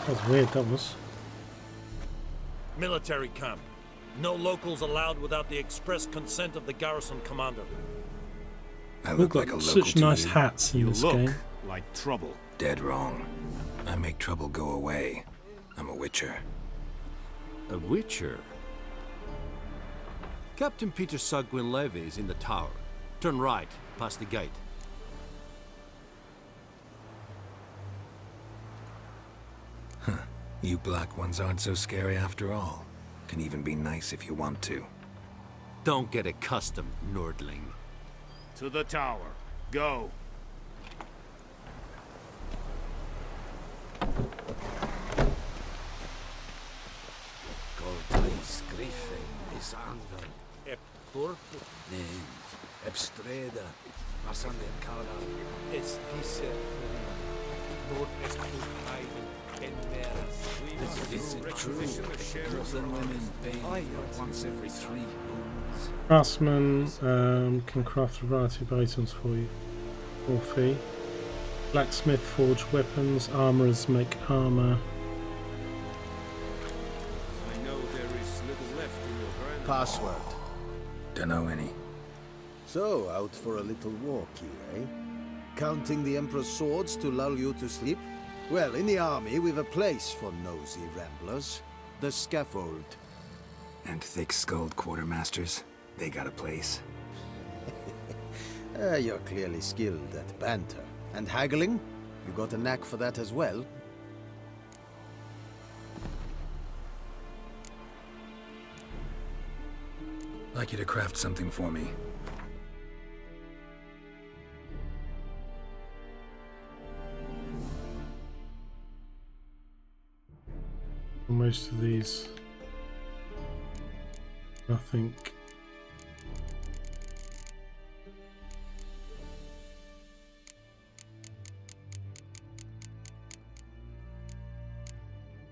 That was weird, that was. Military camp. No locals allowed without the express consent of the garrison commander. I look like a local such to nice you. hats in this game. Like trouble. Dead wrong. I make trouble go away. I'm a witcher. A witcher? Captain Peter Saar Gwynleve is in the tower. Turn right, past the gate. Huh. You black ones aren't so scary after all. Can even be nice if you want to. Don't get accustomed, Nordling. To the tower. Go. corpo. Names. Ebstreda. Masande Kala. Es dice Lord Esculpiden en Meras. Is it true? Northern women bathe once every 3 moons. Craftsman can craft a variety of items for you. For fee. Blacksmith forge weapons. Armourers make armour. I know there is little left in your grand. Password. Dunno any. So, out for a little walk here, eh? Counting the Emperor's swords to lull you to sleep? Well, in the army, we've a place for nosy ramblers. The scaffold. And thick-skulled quartermasters. They got a place. You're clearly skilled at banter. And haggling? You got a knack for that as well? Like you to craft something for me. Most of these, nothing.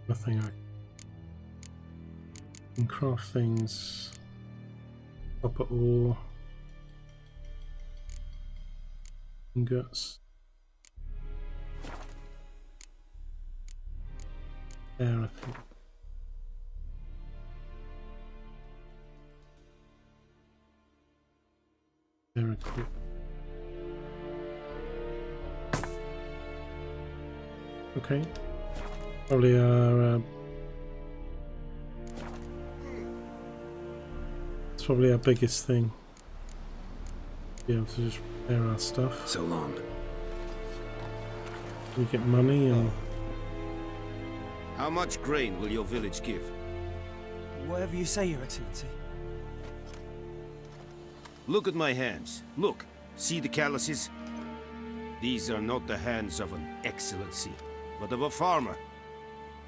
Nothing I can craft things. Copper ore, ingots. There, I think. Very cool. Okay. Probably our. It's probably our biggest thing. Be able to just repair our stuff. So long. We get money and. How much grain will your village give? Whatever you say, Your Excellency. Look at my hands. Look. See the calluses? These are not the hands of an excellency, but of a farmer.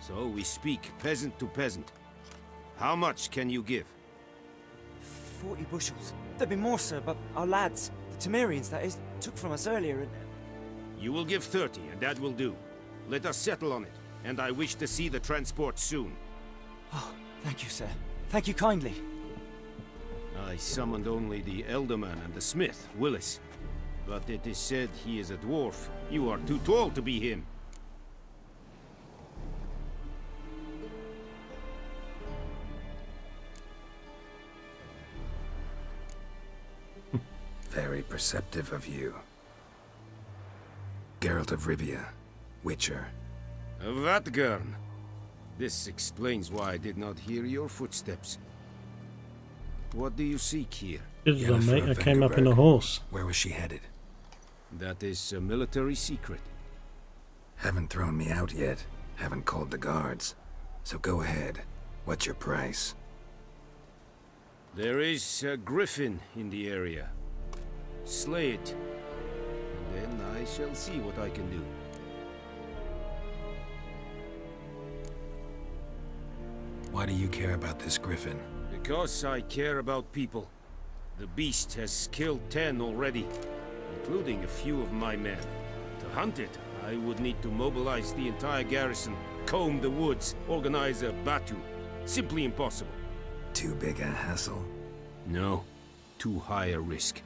So we speak peasant to peasant. How much can you give? 40 bushels. There'd be more, sir, but our lads, the Temerians, that is, took from us earlier and... You will give 30, and that will do. Let us settle on it, and I wish to see the transport soon. Oh, thank you, sir. Thank you kindly. I summoned only the Elderman and the smith, Willis. But it is said he is a dwarf. You are too tall to be him. Very perceptive of you. Geralt of Rivia, Witcher. Vatgern. This explains why I did not hear your footsteps. What do you seek here? Good one, mate. I came up in a horse. Where was she headed? That is a military secret. Haven't thrown me out yet. Haven't called the guards. So go ahead. What's your price? There is a griffin in the area. Slay it. And then I shall see what I can do. Why do you care about this griffin? Because I care about people. The beast has killed 10 already, including a few of my men. To hunt it, I would need to mobilize the entire garrison, comb the woods, organize a battue. Simply impossible. Too big a hassle? No, too high a risk.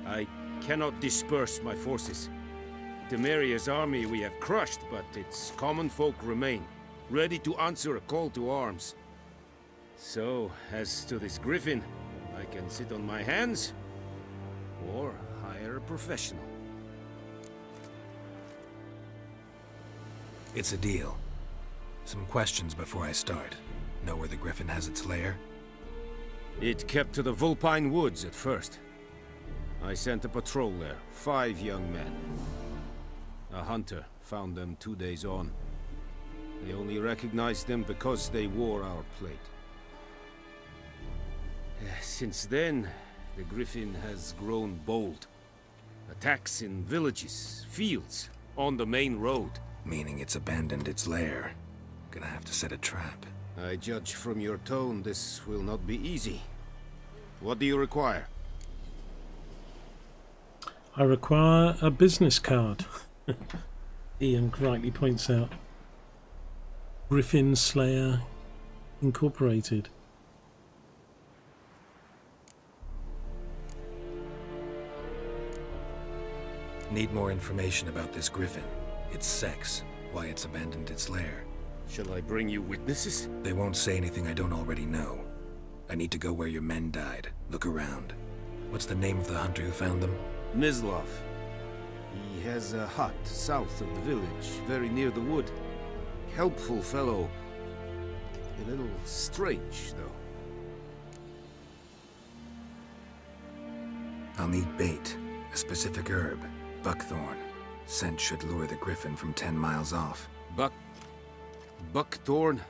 I cannot disperse my forces. Temeria's army we have crushed, but its common folk remain, ready to answer a call to arms. So, as to this griffin, I can sit on my hands, or hire a professional. It's a deal. Some questions before I start. Know where the griffin has its lair? It kept to the Vulpine Woods at first. I sent a patrol there, 5 young men. A hunter found them 2 days on. They only recognized them because they wore our plate. Since then, the griffin has grown bold. Attacks in villages, fields, on the main road. Meaning it's abandoned its lair. Gonna have to set a trap. I judge from your tone this will not be easy. What do you require? I require a business card. Ian rightly points out. Griffin Slayer Incorporated. Need more information about this griffin. Its sex, why it's abandoned its lair. Shall I bring you witnesses? They won't say anything I don't already know. I need to go where your men died. Look around. What's the name of the hunter who found them? Mislav. He has a hut south of the village, very near the wood. Helpful fellow. A little strange, though. I'll need bait, a specific herb, buckthorn. Scent should lure the griffin from 10 miles off. Buckthorn?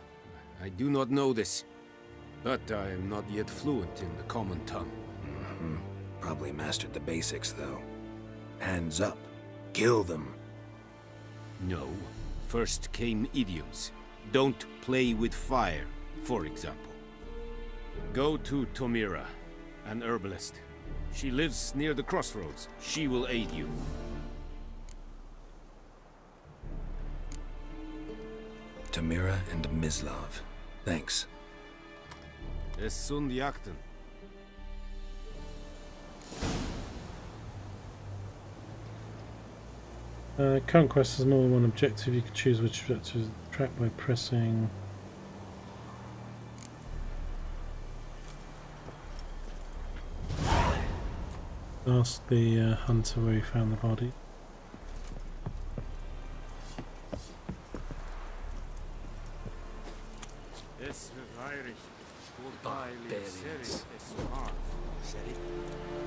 I do not know this. But I am not yet fluent in the common tongue. Probably mastered the basics, though. Hands up. Kill them. No. First came idioms. Don't play with fire, for example. Go to Tomira, an herbalist. She lives near the crossroads. She will aid you. Tomira and Mislav. Thanks. Es sunt jakten. Current quest has more than one objective. You can choose which objective to track by pressing. Ask the hunter where he found the body.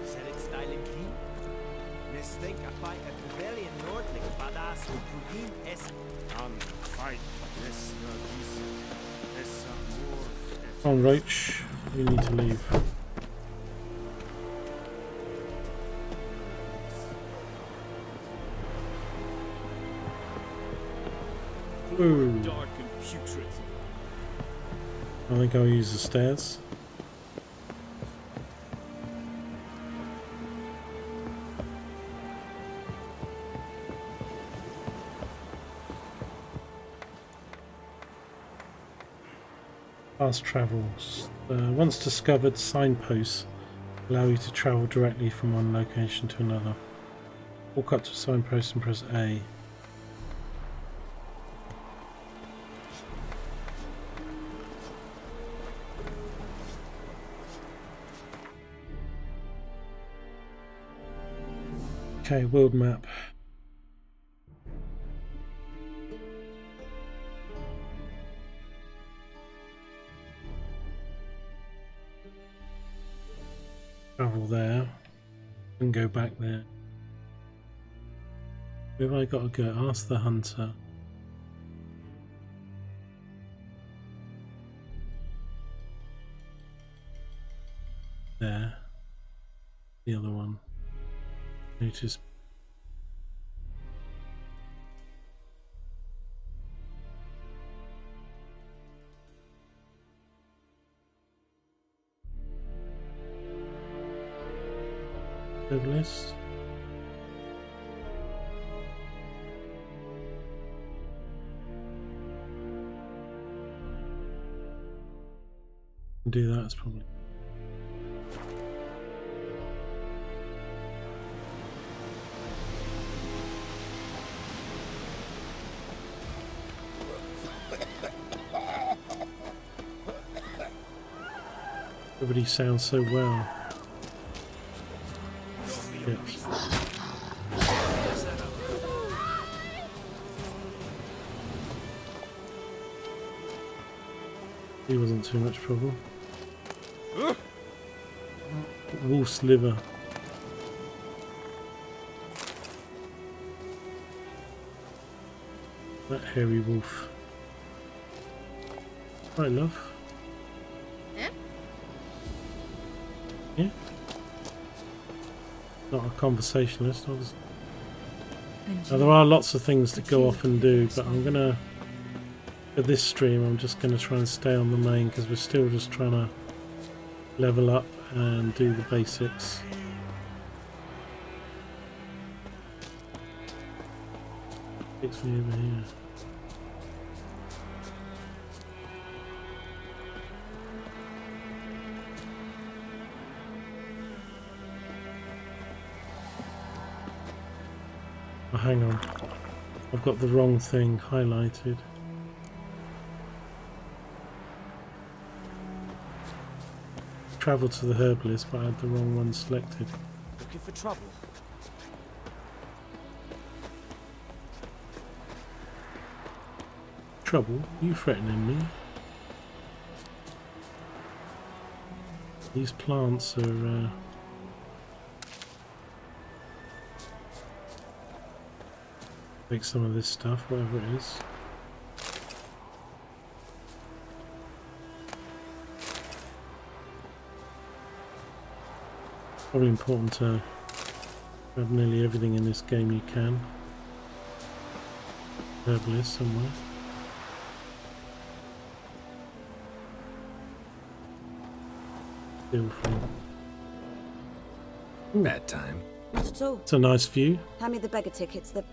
Said it style and clean. Miss think I fight a rebellion Nordling, badass who Pugin es fight this Come on, Roach. We need to leave. Ooh. dark and putrid. I think I'll use the stairs. Fast travels. Once discovered, signposts allow you to travel directly from one location to another. Walk up to a signpost and press A. Okay, world map. Travel there and go back there. Where have I got to go? Ask the hunter. There. The other one. Notice. List. Do that, it's probably. Everybody sounds so well. Yes. He wasn't too much trouble. Wolf's liver. That hairy wolf. Right, love. Yeah? Yeah. Not a conversationalist, obviously. Now, there are lots of things to go off and do, but I'm gonna, for this stream, I'm just gonna try and stay on the main because we're still just trying to level up and do the basics. Takes me over here. Oh, hang on. I've got the wrong thing highlighted. Travel to the herbalist, but I had the wrong one selected. Looking for trouble? Trouble? You threatening me? These plants are take some of this stuff, whatever it is. Probably important to grab nearly everything in this game you can. Herbalist somewhere. Feel free. Bad time. Not at all. It's a nice view. Hand me the beggar tickets. The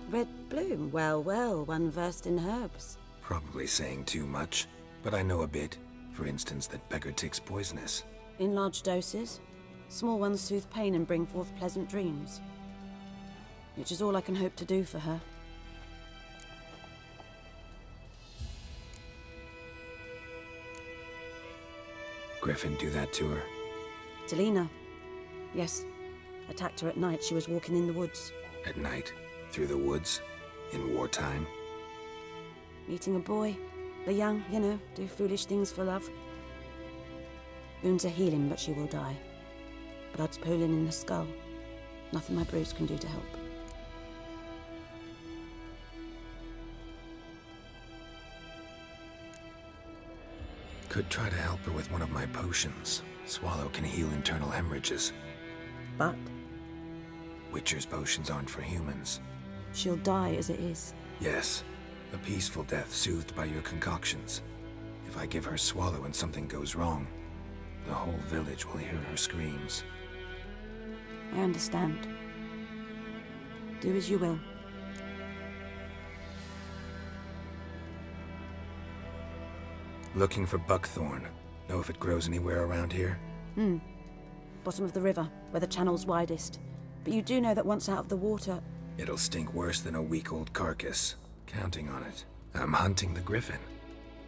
red bloom. Well, well, one versed in herbs. Probably saying too much, but I know a bit. For instance, that beggar tick's poisonous. In large doses. Small ones soothe pain and bring forth pleasant dreams. Which is all I can hope to do for her. Griffin do that to her? Delina. Yes. Attacked her at night. She was walking in the woods. At night? Through the woods? In wartime? Meeting a boy. The young, you know, do foolish things for love. Wounds are healing, but she will die. Blood's pooling in the skull. Nothing my brews can do to help. Could try to help her with one of my potions. Swallow can heal internal hemorrhages. But? Witcher's potions aren't for humans. She'll die as it is. Yes. A peaceful death soothed by your concoctions. If I give her Swallow and something goes wrong, the whole village will hear her screams. I understand. Do as you will. Looking for buckthorn. Know if it grows anywhere around here? Bottom of the river, where the channel's widest. But you do know that once out of the water... It'll stink worse than a week-old carcass. Counting on it. I'm hunting the griffin.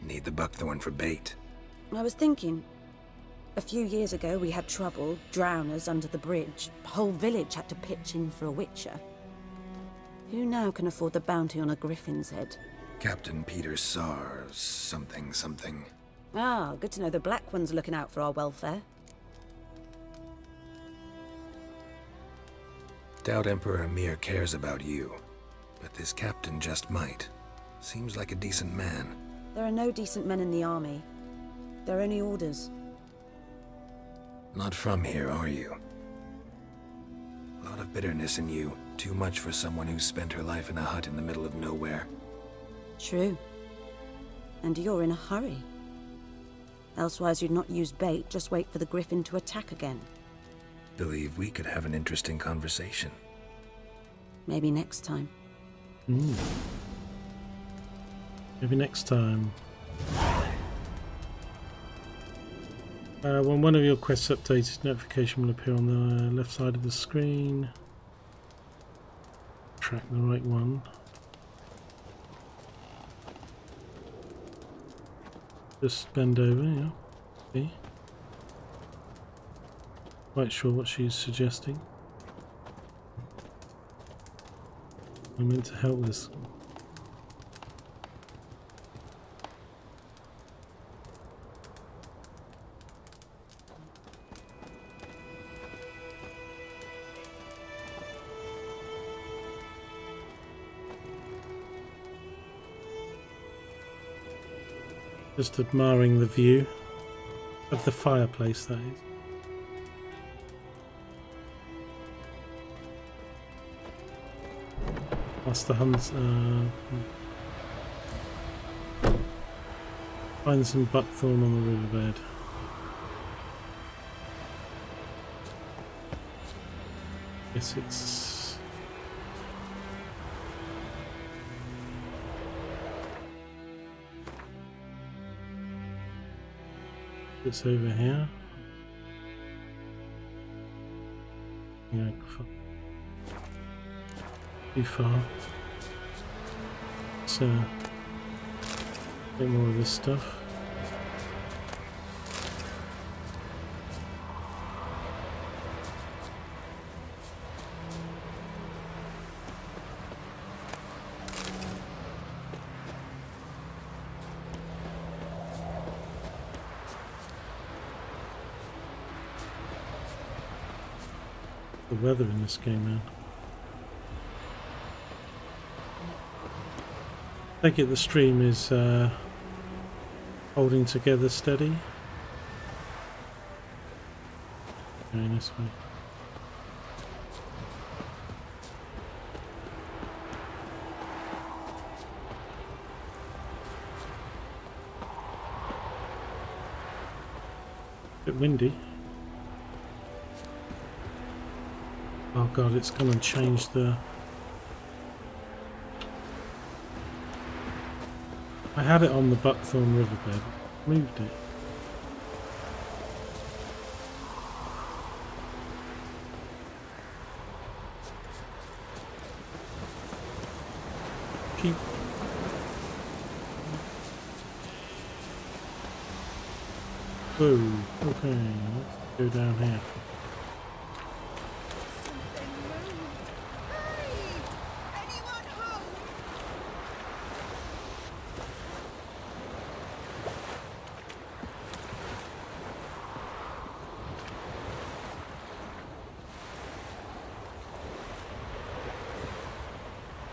Need the buckthorn for bait. I was thinking... A few years ago we had trouble, drowners under the bridge. The whole village had to pitch in for a witcher. Who now can afford the bounty on a griffin's head? Captain Peter Sars, something. Ah, good to know the Black One's looking out for our welfare. Doubt Emperor Emhyr cares about you, but this captain just might. Seems like a decent man. There are no decent men in the army. There are only orders. Not from here, are you? A lot of bitterness in you. Too much for someone who spent her life in a hut in the middle of nowhere. True. And you're in a hurry. Elsewise you'd not use bait, just wait for the griffin to attack again. Believe we could have an interesting conversation. Maybe next time. Maybe next time. When one of your quests updated, notification will appear on the left side of the screen. Track the right one. Just bend over, yeah. See? Quite sure what she's suggesting. I'm meant to help this. Just admiring the view of the fireplace, that is. Master Hunts. Find some buckthorn on the riverbed. guess it's... It's over here. Yeah, too far. So, a bit more of this stuff. The weather in this game, man. I think the stream is holding together steady. Going this way. Bit windy. Oh god, it's gonna change the... I had it on the Buckthorn Riverbed, moved it. Keep... Whoa, okay, let's go down here.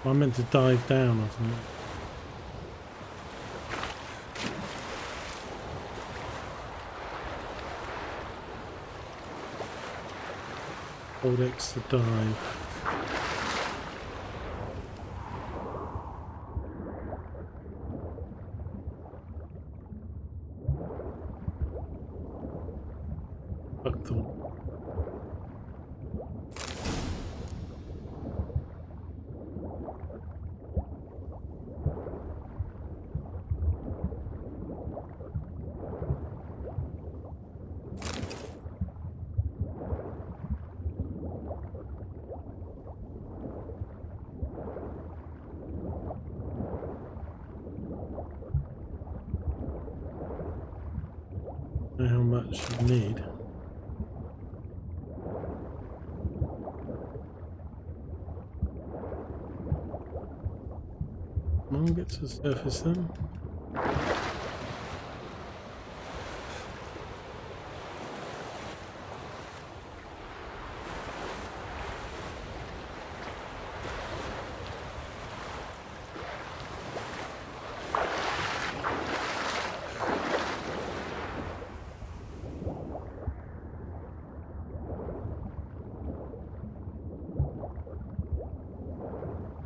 I meant to dive down or something. Hold X to dive. Buckthorn. How much you need. Come on, get to the surface then.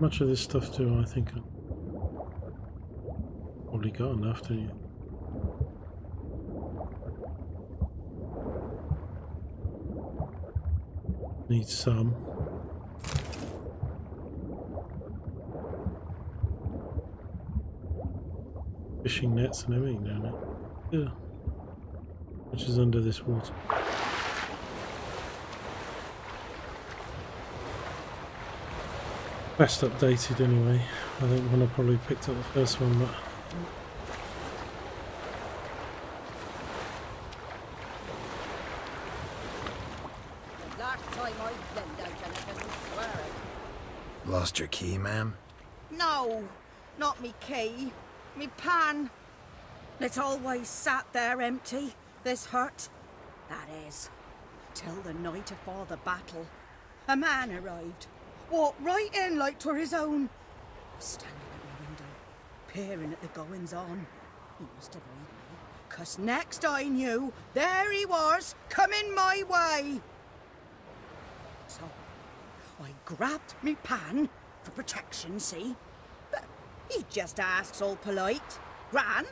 Much of this stuff do I think I've probably got enough, don't you? Need some. Fishing nets and everything down there. Yeah. Which is under this water. Best updated anyway. I think when I probably picked up the first one, but Last time I lent out anything, swear it. Lost your key, ma'am? No, not me key. Me pan. It's always sat there empty, this hut. That is, till the night afore the battle. A man arrived. Walked right in like 'twere his own. Standing at my window, peering at the goings-on. He must have heard me, 'cause next I knew, there he was, coming my way. So, I grabbed me pan, for protection, see? But he just asks all polite, Gran,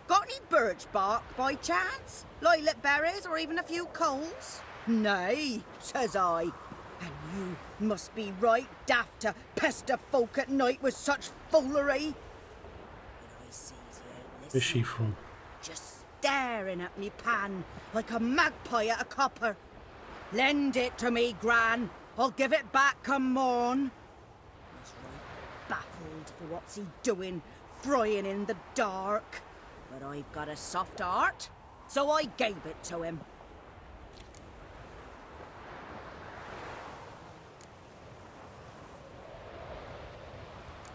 got any birch bark by chance? Lilac berries or even a few coals? Nay, says I. And you must be right daft to pester folk at night with such foolery. Where's she from? Just staring at me pan like a magpie at a copper. Lend it to me, Gran. I'll give it back come morn. He's right baffled for what's he doing, frying in the dark. But I've got a soft heart, so I gave it to him.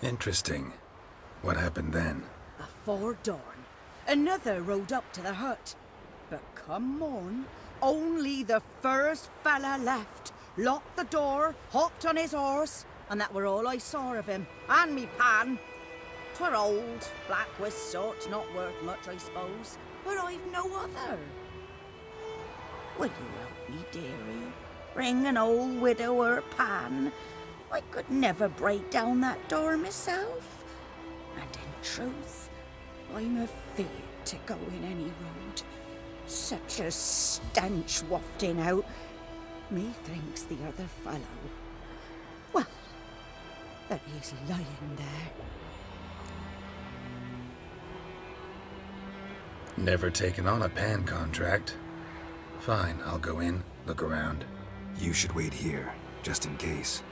Interesting. What happened then? Afore dawn, another rode up to the hut. But come morn, only the first fella left, locked the door, hopped on his horse, and that were all I saw of him, and me pan. 'Twere old, black with soot, not worth much, I suppose, but I've no other. Will you help me, dearie? Bring an old widower pan. I could never break down that door myself. And in truth, I'm afeard to go in any road. Such a stench wafting out. Methinks the other fellow, well, that he's lying there. Never taken on a pan contract. Fine, I'll go in, look around. You should wait here, just in case.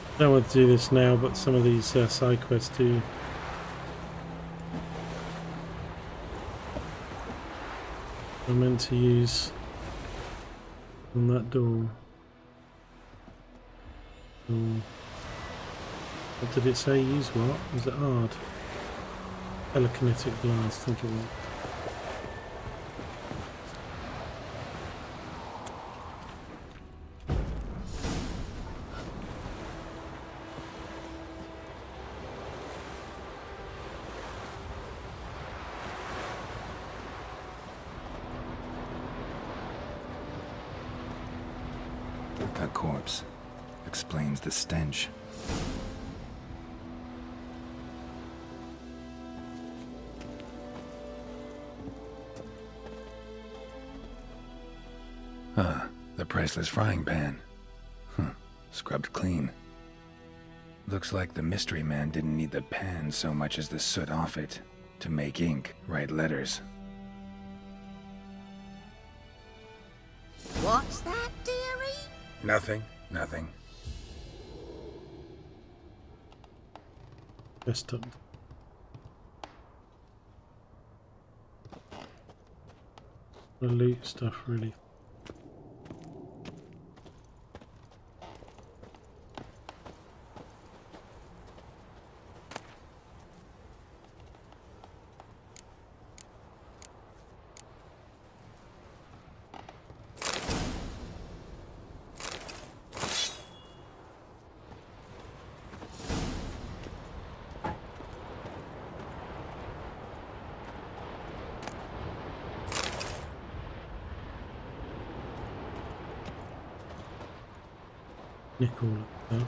I don't want to do this now, but some of these side quests do. I'm meant to use on that door. Oh. What did it say? Use what? Was it hard? Telekinetic blast, I think it was. That corpse explains the stench. The priceless frying pan. Scrubbed clean. Looks like the mystery man didn't need the pan so much as the soot off it to make ink, write letters. What's that, dearie? Nothing, nothing. Best up. The loot stuff, really. Nick all that stuff.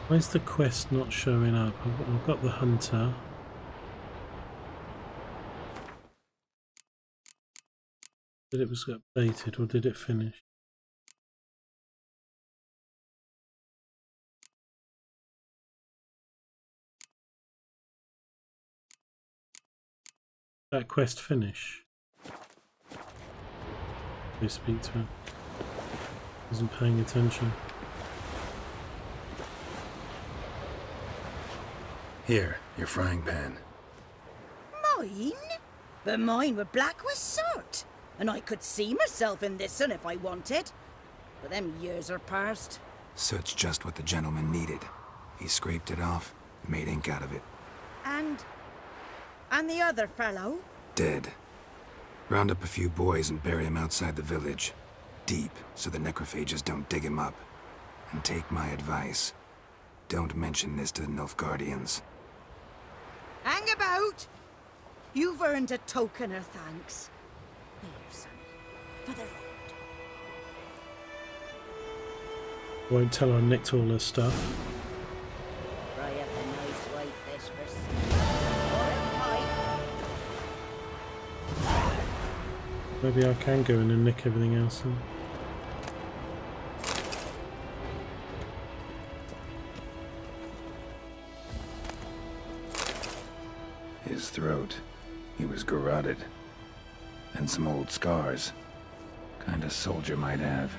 Where's the quest not showing up? I've got the hunter. Did it was updated or did it finish? That quest finish? Go speak to her. Wasn't paying attention. Here, your frying pan. Mine? But mine were black with soot, and I could see myself in this one if I wanted. But them years are past. Soot's just what the gentleman needed. He scraped it off, made ink out of it. And the other fellow? Dead. Round up a few boys and bury him outside the village. Deep, so the necrophages don't dig him up. And take my advice. Don't mention this to the Nilfgaardians. Hang about! You've earned a token of thanks. Here, son, for the road. Won't tell her I nicked all her stuff. Fry up a nice white fish for Maybe I can go in and nick everything else then. His throat. He was garroted. And some old scars. Kind of soldier might have.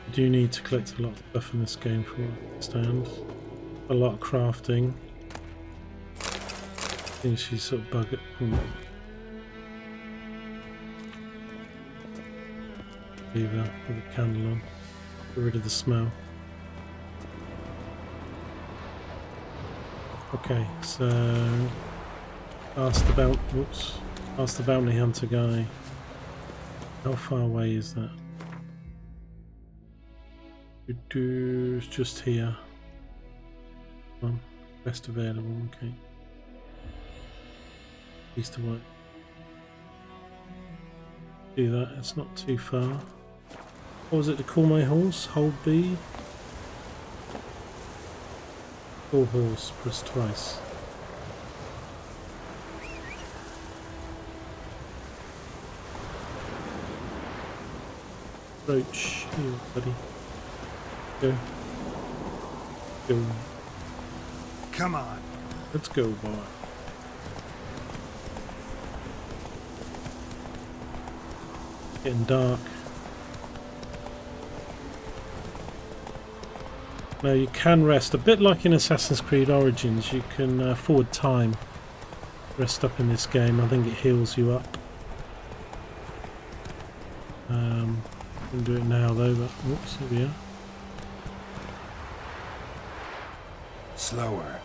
You do need to collect a lot of stuff in this game for what I understand. A lot of crafting. I think she's sort of buggered. Leave her with a candle on. Get rid of the smell. Okay, so ask the bounty hunter guy. How far away is that? It's just here. Best available, okay. East of what? Do that, it's not too far. What was it to call my horse? Hold B? Call horse, press twice. Roach, here buddy. Go. Go. Come on. Let's go, boy. Getting dark. Now you can rest, a bit like in Assassin's Creed Origins, you can forward time. Rest up in this game, I think it heals you up. Couldn't do it now though, but oops, here we are. Slower.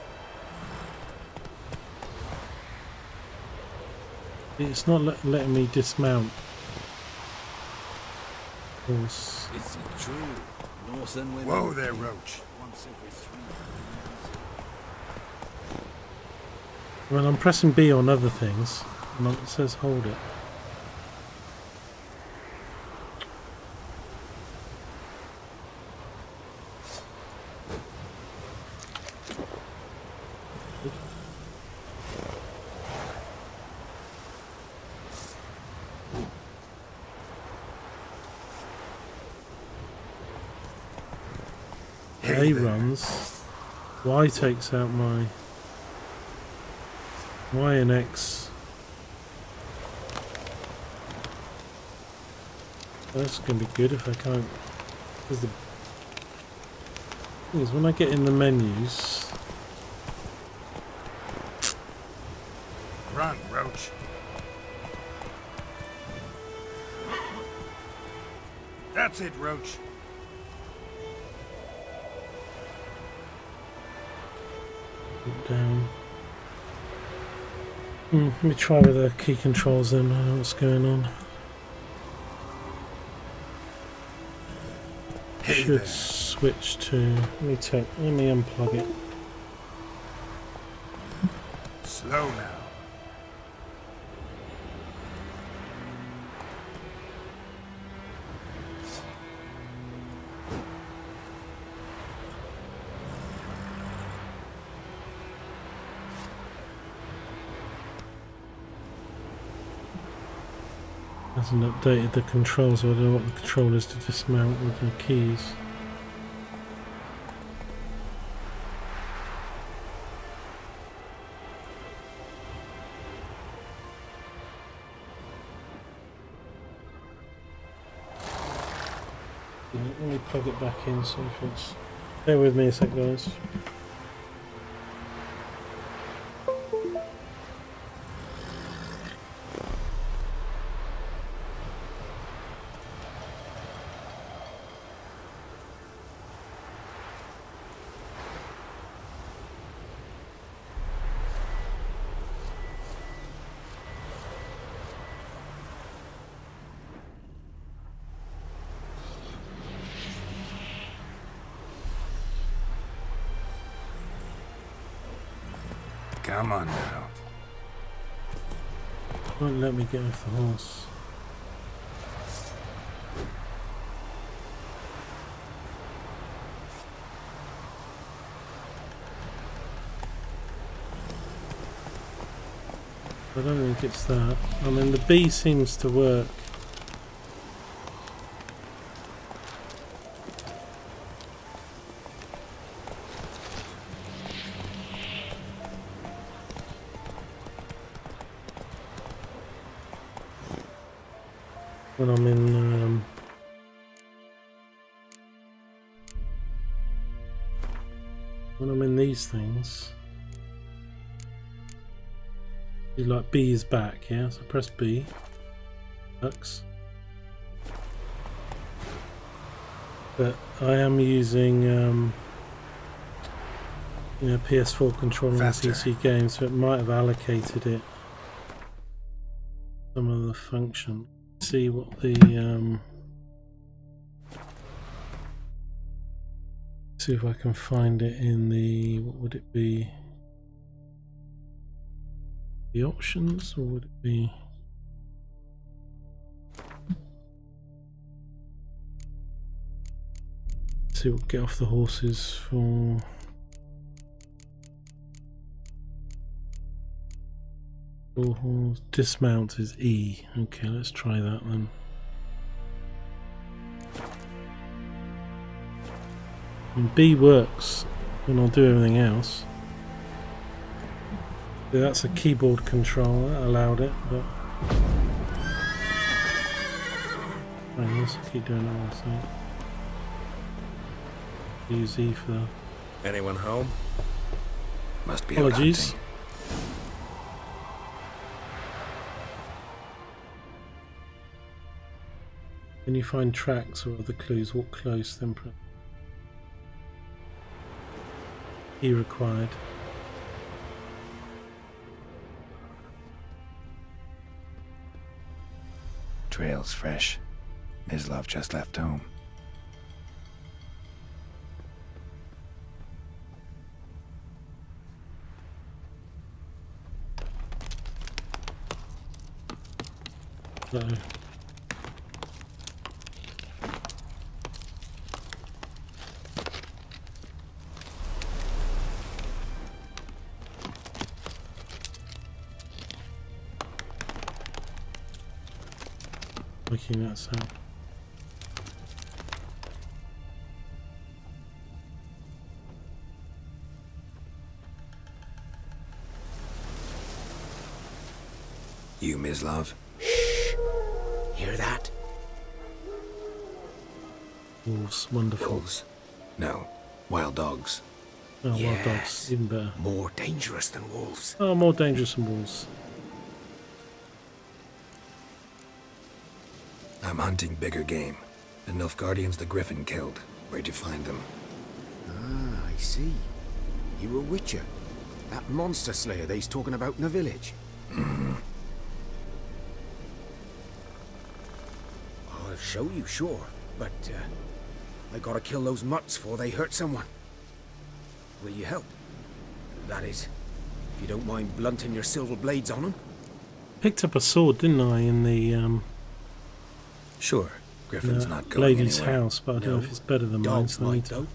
It's not letting me dismount. Horse. It's true. Northern women. Whoa there, Roach. Once every 3 years. Well, I'm pressing B on other things, and it says hold it. A runs, Y takes out my Y and X. That's going to be good if I can't. Because the thing is, when I get in the menus, Run, Roach. That's it, Roach. down. Let me try with the key controls then. I don't know what's going on. Hey Should there. switch to. Let me unplug it. Slow now. Hasn't updated the controls, so I don't know what the control is to dismount with the keys. Let me plug it back in, so if it's... Bear with me a sec, guys. Come on now. Won't let me get off the horse. I don't think it's that. I mean, the bee seems to work. When I'm in these things. Like B is back, yeah, so press B. Works. But I am using PS4 controller on PC games, so it might have allocated it some of the function. See what the see if I can find it in the, what would it be? The options, or would it be see what get off the horses for dismount is E. Okay, let's try that then. And B works when I'll do everything else. Yeah, that's a keyboard control, that allowed it, but right, let's keep doing it also. Use E for that. Anyone home? Must be apologies. When you find tracks or other clues, walk close, then press E required. Trail's fresh. Mislav just left home. Uh-oh. Making that sound. You, Mislav? Shh! Hear that? Wolves, wonderful. Wolves? No, wild dogs. Oh, yes. Wild dogs, even better. More dangerous than wolves. Oh, more dangerous than wolves. I'm hunting bigger game. The Nilfgaardians the Griffin killed. Where'd you find them? Ah, I see. You're a witcher. That monster slayer they's talking about in the village. Mm-hmm. I'll show you, sure. But, I gotta kill those mutts before they hurt someone. Will you help? That is, if you don't mind blunting your silver blades on them. Picked up a sword, didn't I, in the, Sure. Griffin's not going lady's anywhere. house, but I don't know if it's better than mine. Dogs might, though.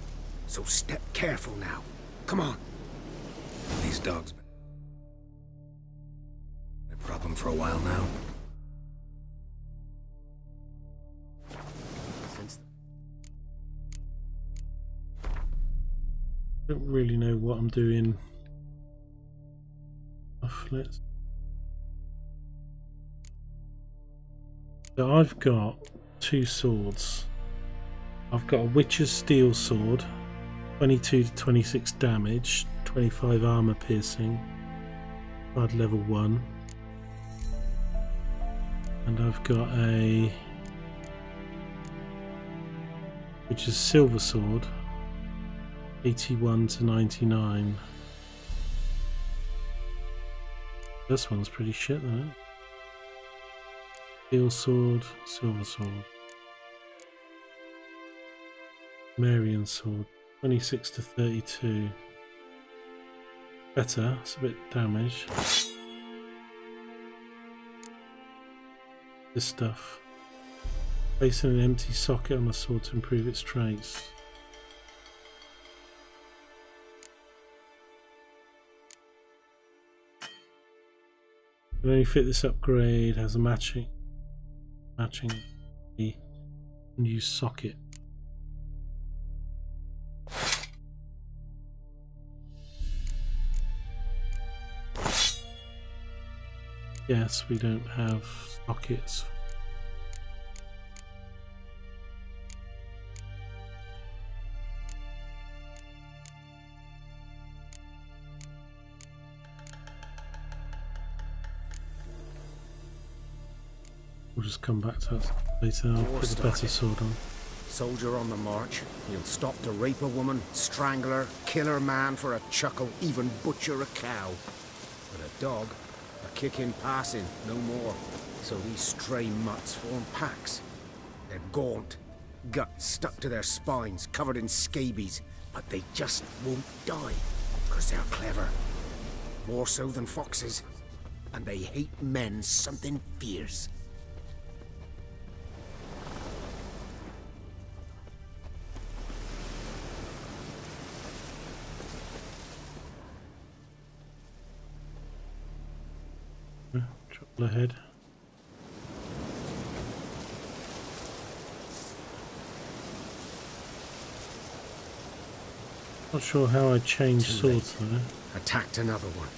So step careful now. Come on. These dogs been a problem for a while now. I don't really know what I'm doing. Let's. So I've got two swords. I've got a Witcher's Steel Sword, 22 to 26 damage, 25 armor piercing, blood level 1. And I've got a Witcher's Silver Sword, 81 to 99. This one's pretty shit though. Steel Sword, Silver Sword. Marian Sword, 26 to 32. better. It's a bit damaged. This stuff. Placing an empty socket on the sword to improve its trace. Can only fit this upgrade. Has a matching new socket. Yes, we don't have sockets. We'll just come back to that later. I'll put the better sword on. Soldier on the march. He'll stop to rape a woman, strangle her, kill her man for a chuckle, even butcher a cow. But a dog, a kick in passing, no more. So these stray mutts form packs. They're gaunt, guts stuck to their spines, covered in scabies, but they just won't die, because they're clever. More so than foxes. And they hate men something fierce. Trouble ahead. Not sure how I change swords though. Attacked another one.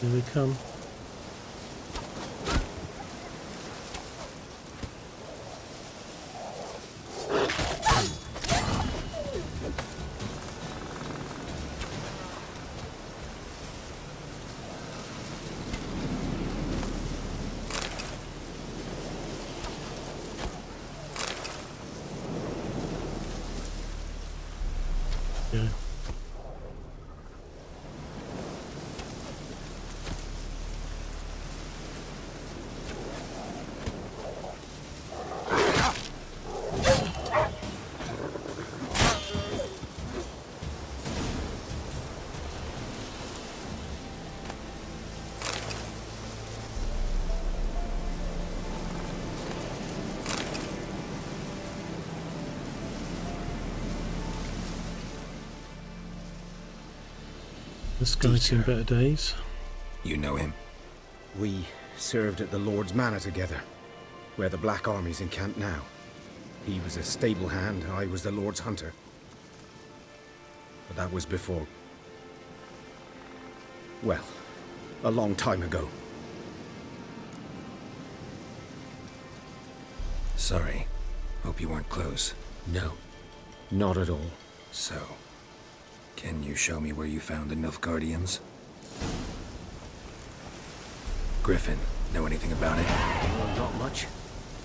Here they come. Yeah. This guy's seen better days. You know him? We served at the Lord's Manor together, where the Black Army's encamped now. He was a stable hand, I was the Lord's hunter. But that was before... well, a long time ago. Sorry. Hope you weren't close. No, not at all. So, can you show me where you found the Nilfgaardians? Griffin, know anything about it? Well, not much.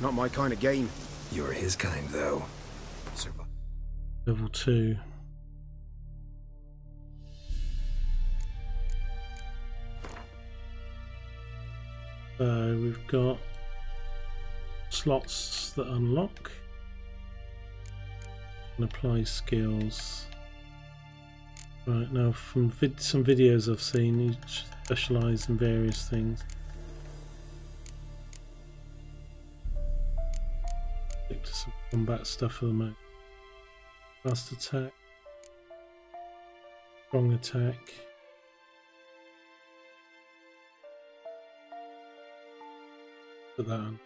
Not my kind of game. You're his kind, though. Level 2. So we've got slots that unlock and apply skills. Right, now from some videos I've seen, you specialise in various things. Stick to some combat stuff for the moment. Fast attack, strong attack. Put that on.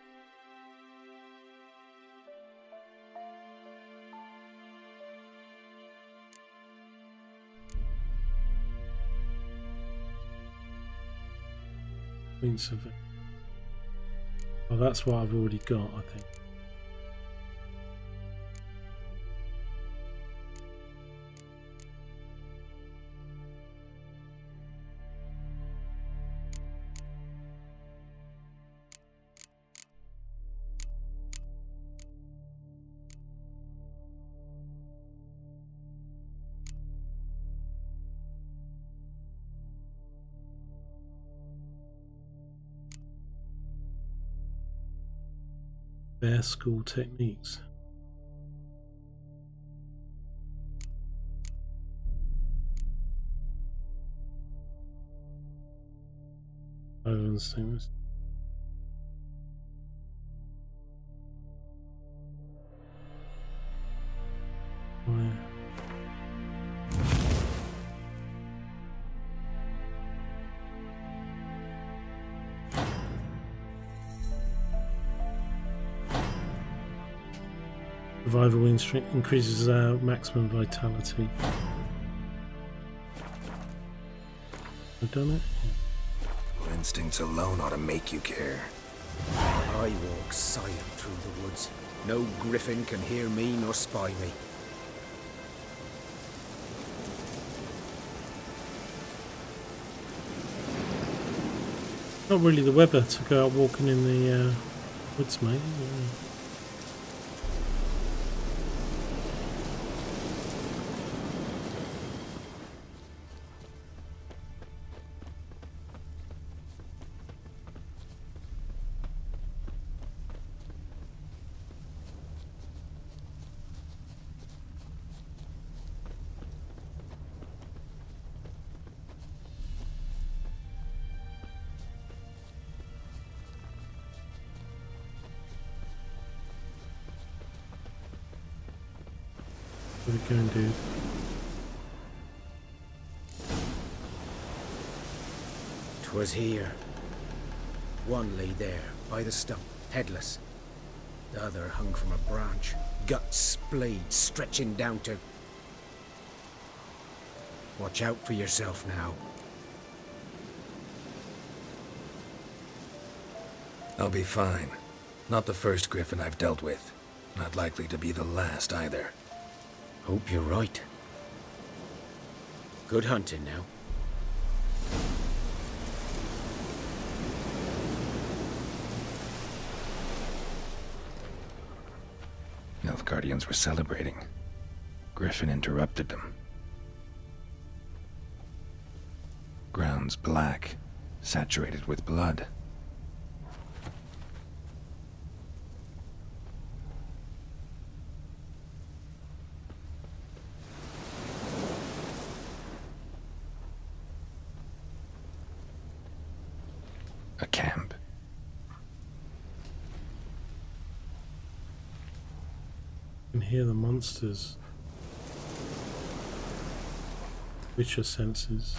Of it. Well, that's what I've already got, I think. Bear school techniques. guns statements. Where? Revival win strength increases our maximum vitality. I've done it? Your instincts alone ought to make you care. I walk silent through the woods. No griffin can hear me nor spy me. Not really the weather to go out walking in the woods, mate. What are we going to do? "'Twas here. One lay there, by the stump, headless. The other hung from a branch, guts splayed, stretching down to... Watch out for yourself now." I'll be fine. Not the first griffin I've dealt with. Not likely to be the last either. Hope you're right. Good hunting now. Nilfgaardians were celebrating. Griffin interrupted them. Ground's black, saturated with blood. A camp. You can hear the monsters. Witcher senses.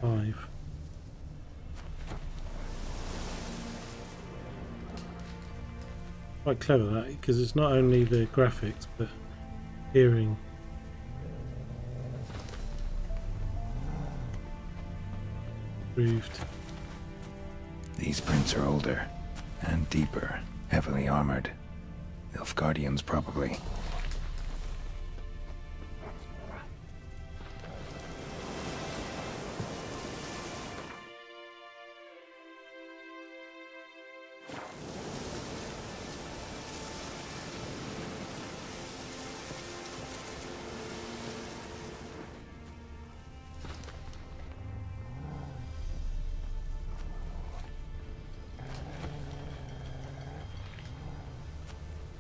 Five. Quite clever that, because it's not only the graphics but hearing. Proved. These prints are older and deeper, heavily armored. Nilfgaardians probably.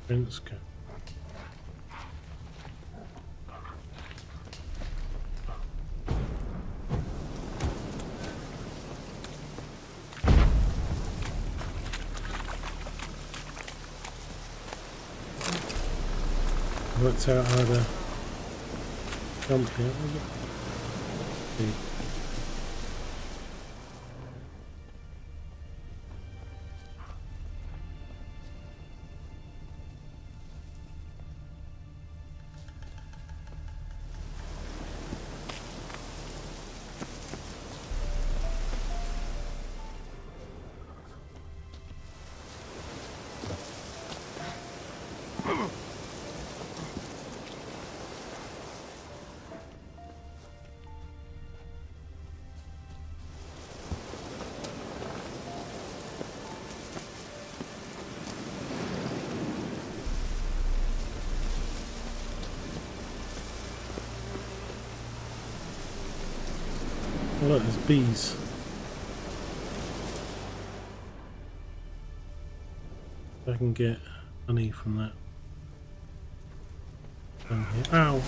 Prince go. Worked out how to jump here. See. Oh, look, there's bees. I can get honey from that. down here. Ow!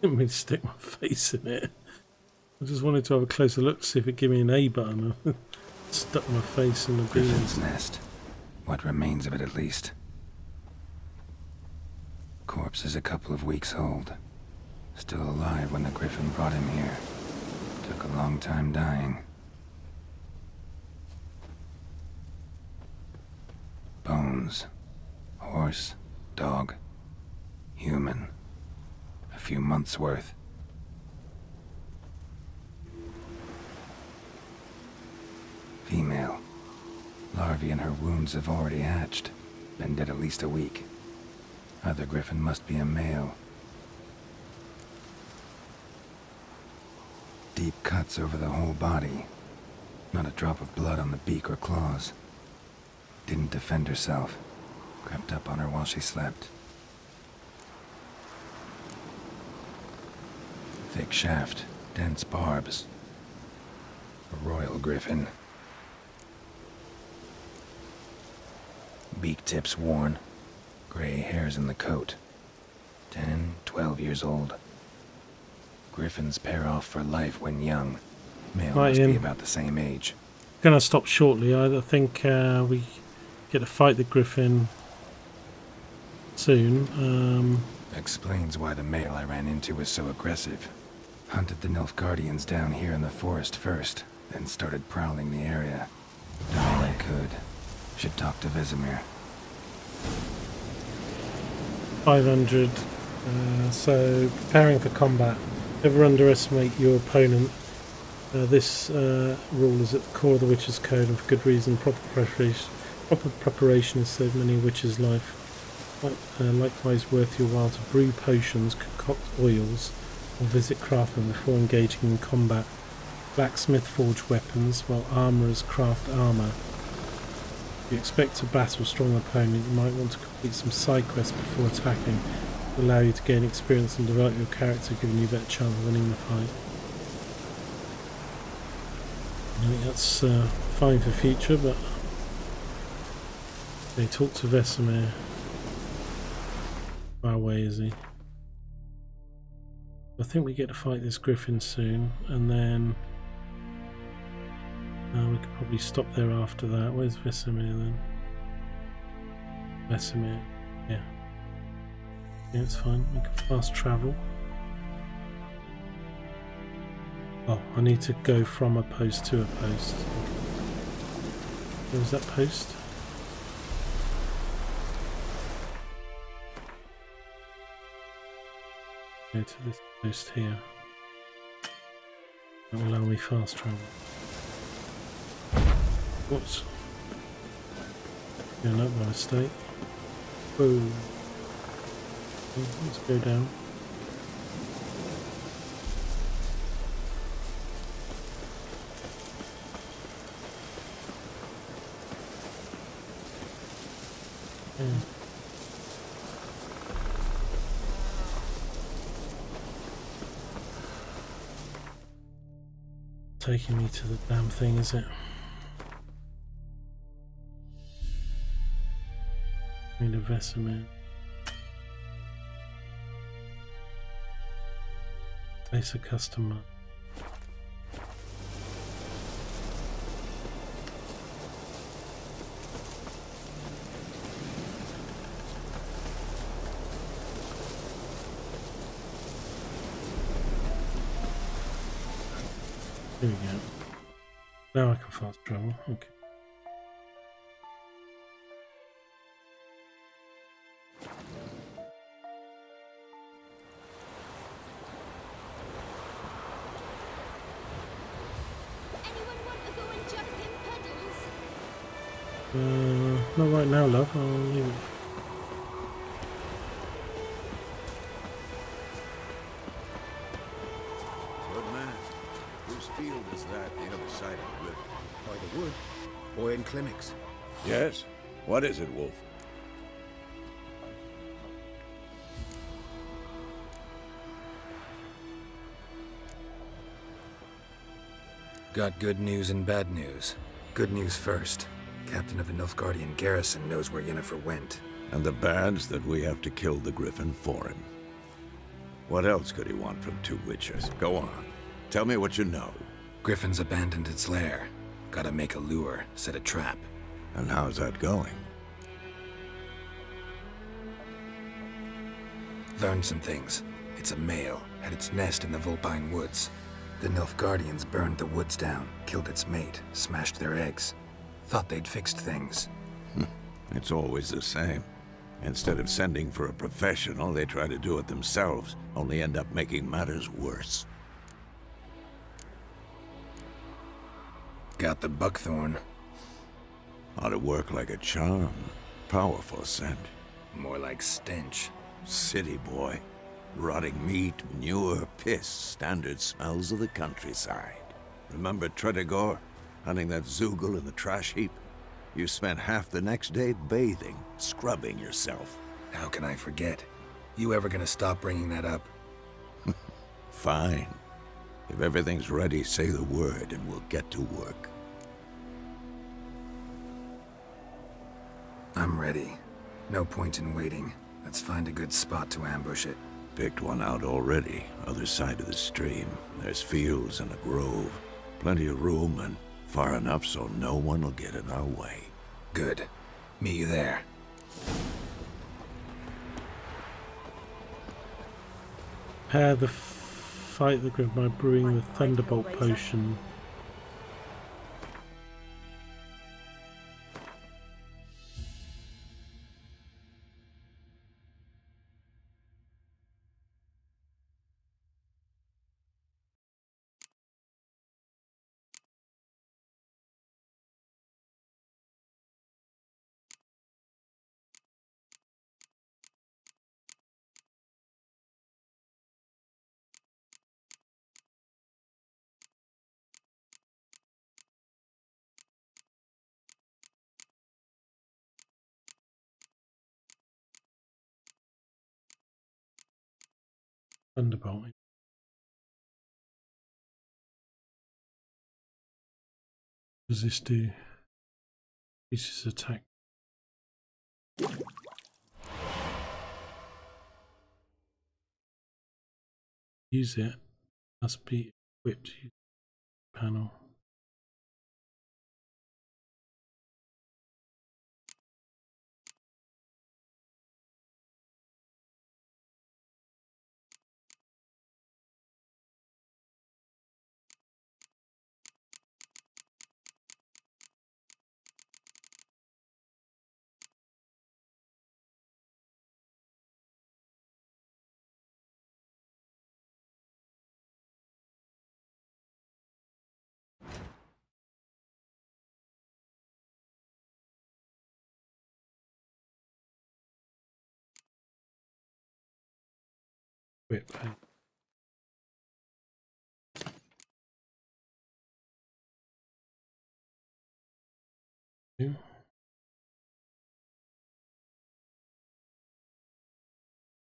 Didn't mean to stick my face in it. I just wanted to have a closer look to see if it gave me an A button. Stuck my face in the Griffin's nest. What remains of it, at least. Corpse is a couple of weeks old. Still alive when the Griffin brought him here. Took a long time dying. Bones. Horse. Dog. Human. A few months' worth. Female. Larvae in her wounds have already hatched. Been dead at least a week. Other Griffin must be a male. Deep cuts over the whole body. Not a drop of blood on the beak or claws. Didn't defend herself. Crept up on her while she slept. Thick shaft, dense barbs. A royal Griffin. Beak tips worn. Gray hairs in the coat. 10, 12 years old. Griffins pair off for life when young. Male must be about the same age. Gonna stop shortly. I think we get to fight the Griffin soon. Explains why the male I ran into was so aggressive. Hunted the Nilfgaardians down here in the forest first, then started prowling the area. Done all I could. Should talk to Vesemir. 500. So preparing for combat. Never underestimate your opponent. This rule is at the core of the Witcher's Code, and for good reason. Proper preparation is saved many a witcher's life. Likewise worth your while to brew potions, concoct oils, or visit craftsmen before engaging in combat. Blacksmith forge weapons, while armourers craft armour. If you expect to battle a strong opponent, you might want to complete some side quests before attacking, to allow you to gain experience and develop your character, giving you a better chance of winning the fight. I think that's fine for future, but they talk to Vesemir. Far away is he? I think we get to fight this Griffin soon, and then we could probably stop there after that. Where's Vesemir then? Vesemir, yeah. Yeah, it's fine. We can fast travel. Oh, I need to go from a post to a post. Where's that post? Go to this post here. That will allow me fast travel. Whoops. Going up by mistake. Whoa. Let's go down. Yeah. Taking me to the damn thing, is it? Need a Vesemir. Place a customer. Here we go. Now I can fast travel. Okay. Not right now, love. I'll leave it. Good man. Whose field is that the other side of the river? By the wood. Or in Climmix. Yes? What is it, Wolf? Got good news and bad news. Good news first. Captain of the Nilfgaardian garrison knows where Yennefer went. And the bad's that we have to kill the Griffin for him. What else could he want from two witches? Go on. Tell me what you know. Griffin's abandoned its lair. Gotta make a lure, set a trap. And how's that going? Learned some things. It's a male, had its nest in the Vulpine Woods. The Nilfgaardians burned the woods down, killed its mate, smashed their eggs. Thought they'd fixed things. It's always the same. Instead of sending for a professional, they try to do it themselves, only end up making matters worse. Got the buckthorn. Ought to work like a charm. Powerful scent. More like stench. City boy. Rotting meat, manure, piss, standard smells of the countryside. Remember Tredegor? Hunting that Zoogle in the trash heap? You spent half the next day bathing, scrubbing yourself. How can I forget? You ever gonna stop bringing that up? Fine. If everything's ready, say the word and we'll get to work. I'm ready. No point in waiting. Let's find a good spot to ambush it. Picked one out already, other side of the stream. There's fields and a grove. Plenty of room and far enough so no one will get in our way. Good. Meet you there. Prepare the fight the Griffin by brewing the Thunderbolt potion. Thunderbolt. What does this do? Increases attack. Use it. Must be equipped. Panel. Whip.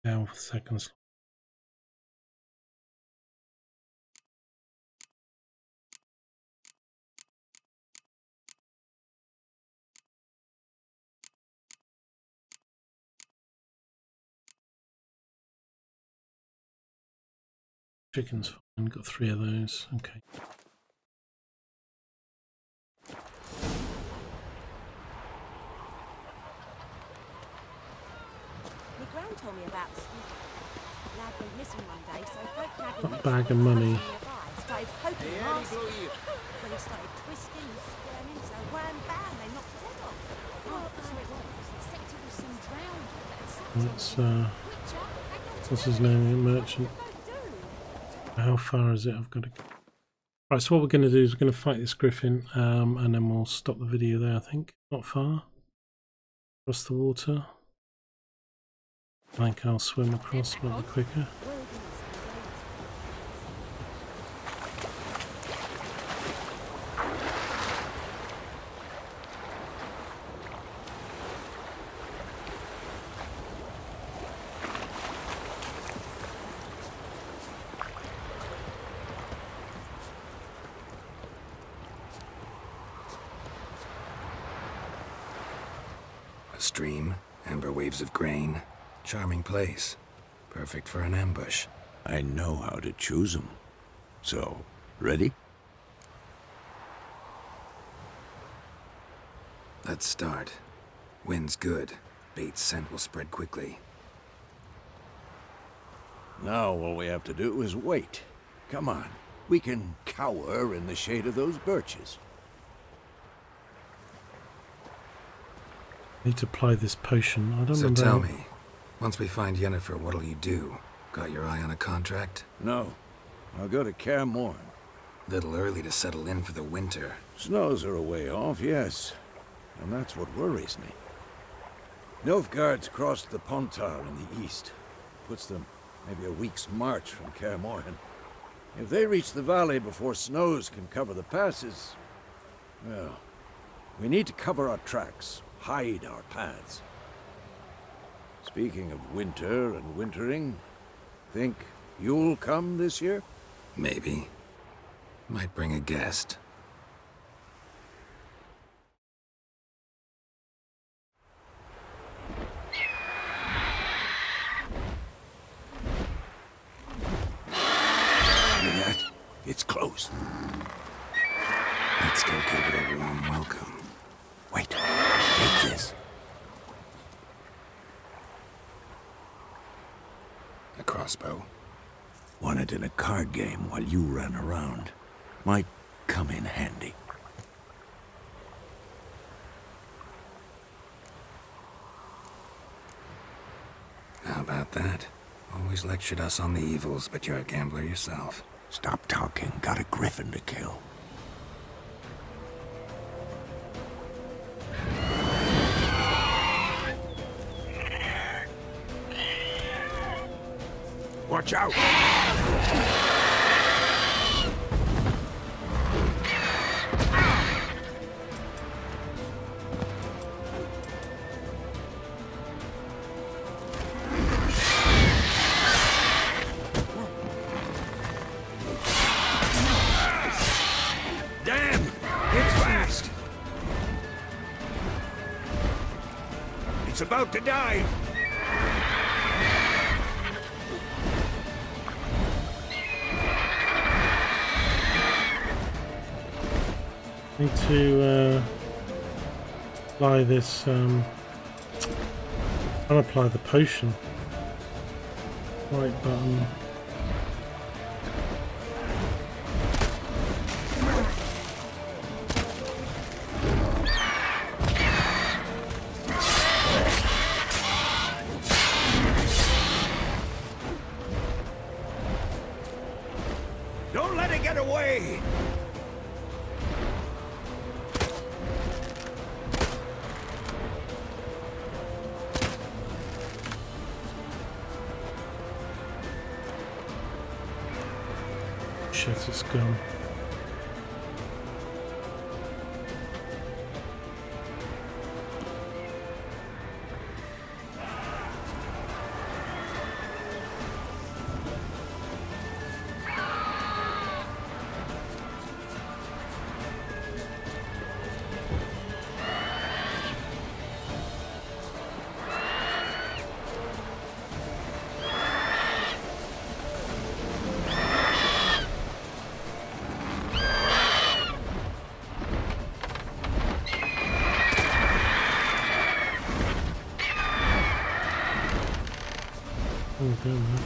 Down for seconds. Chicken's fine, got 3 of those, okay. My gran told me about a lad went missing one day, so Frank nagged Got a bag of money. started poking him arse. When he started twisting and squirming, so wham bam, they knocked his head off. Oh, so it was. Except it was some drowner that had sacked him. That's what's his name? Merchant. How far is it? I've got to go. Right, so what we're going to do is we're going to fight this griffin, and then we'll stop the video there, I think. Not far. Across the water. I think I'll swim across a little quicker. stream, amber waves of grain. Charming place. Perfect for an ambush. I know how to choose them. So, ready? Let's start. Wind's good. Bait's scent will spread quickly. Now all we have to do is wait. Come on. We can cower in the shade of those birches. Need to apply this potion. I don't So remember. tell me, once we find Yennefer, what'll you do? Got your eye on a contract? No. I'll go to Kaer Morhen. Little early to settle in for the winter. Snows are a way off, yes. And that's what worries me. Nilfgaard's crossed the Pontar in the east. Puts them maybe a week's march from Kaer Morhen. If they reach the valley before snows can cover the passes, well, we need to cover our tracks, hide our paths. Speaking of winter and wintering, think you'll come this year? Maybe. Might bring a guest. It's close. Let's go give it a warm welcome. Wait, take this. A crossbow. Won it in a card game while you ran around. Might come in handy. How about that? Always lectured us on the evils, but you're a gambler yourself. Stop talking. Got a griffin to kill. Watch out! Damn! It's fast! It's about to dive! Need to apply this. I'll apply the potion. Right button. Don't let it get away! Shit, it's gone. Oh, damn, man.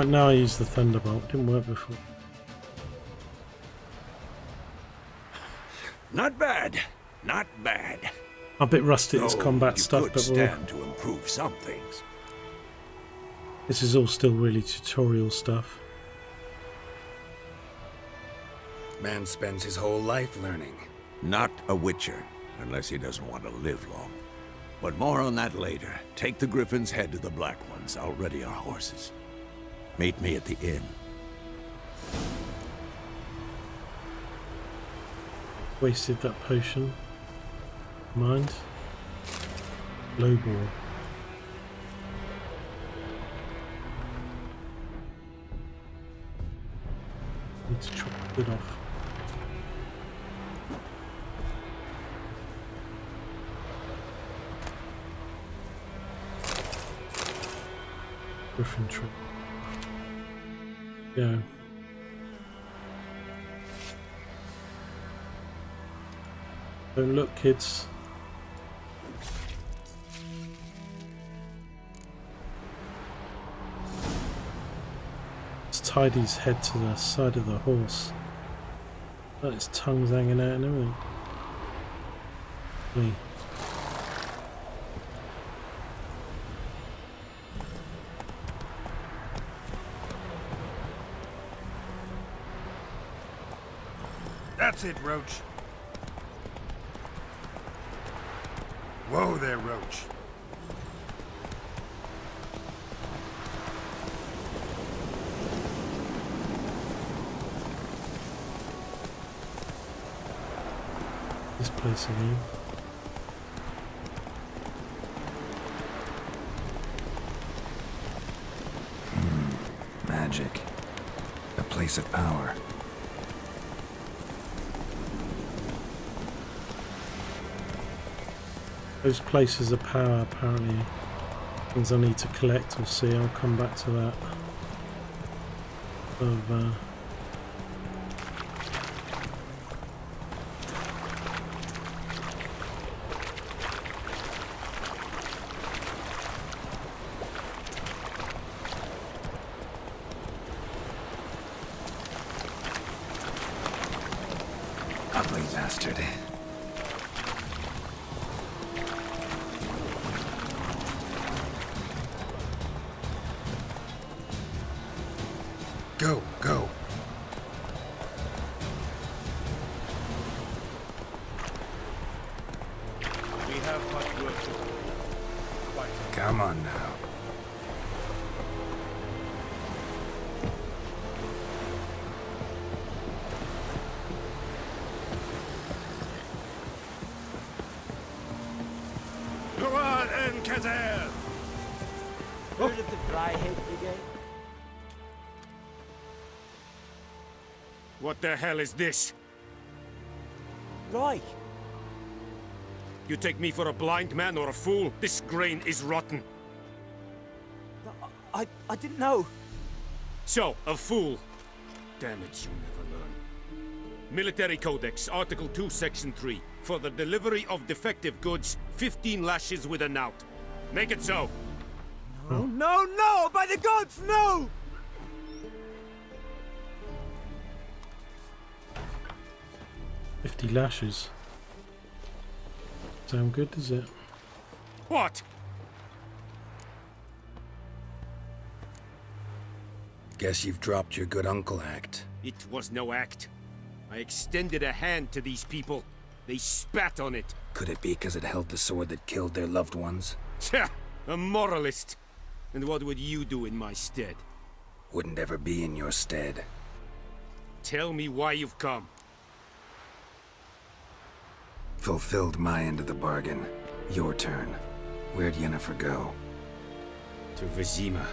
Now I use the Thunderbolt. Didn't work before. Not bad. Not bad. I'm a bit rusty at this Though combat you stuff, could but stand to improve some things. this is all still really tutorial stuff. Man spends his whole life learning. Not a witcher, unless he doesn't want to live long. But more on that later. Take the Griffin's head to the Black Ones. I'll ready our horses. Meet me at the inn. Wasted that potion. Mind. Low ball. Need to chop it off. Griffin trip. Go. Don't look, kids. Let's tie his head to the side of the horse. Let his tongue's hanging out and everything. Me. That's it, Roach. Whoa there, Roach. This place again. Magic. A place of power. Those places of power, apparently, things I need to collect or see. I'll come back to that. Ugly bastard. Go, go. We have much work to do. Come on now. Go on, Encazer! Heard of the Dryhead Brigade? What the hell is this? Rye! You take me for a blind man or a fool? This grain is rotten. I didn't know. So, a fool. Damn it, you never learn. Military Codex, Article 2, Section 3. For the delivery of defective goods, 15 lashes with a knout. Make it so. No, no, no! By the gods, no! 50 lashes. Sound good, does it? What? Guess you've dropped your good uncle act. It was no act. I extended a hand to these people. They spat on it. Could it be because it held the sword that killed their loved ones? Tja, a moralist. And what would you do in my stead? Wouldn't ever be in your stead. Tell me why you've come. Fulfilled my end of the bargain. Your turn. Where'd Yennefer go? To Vizima.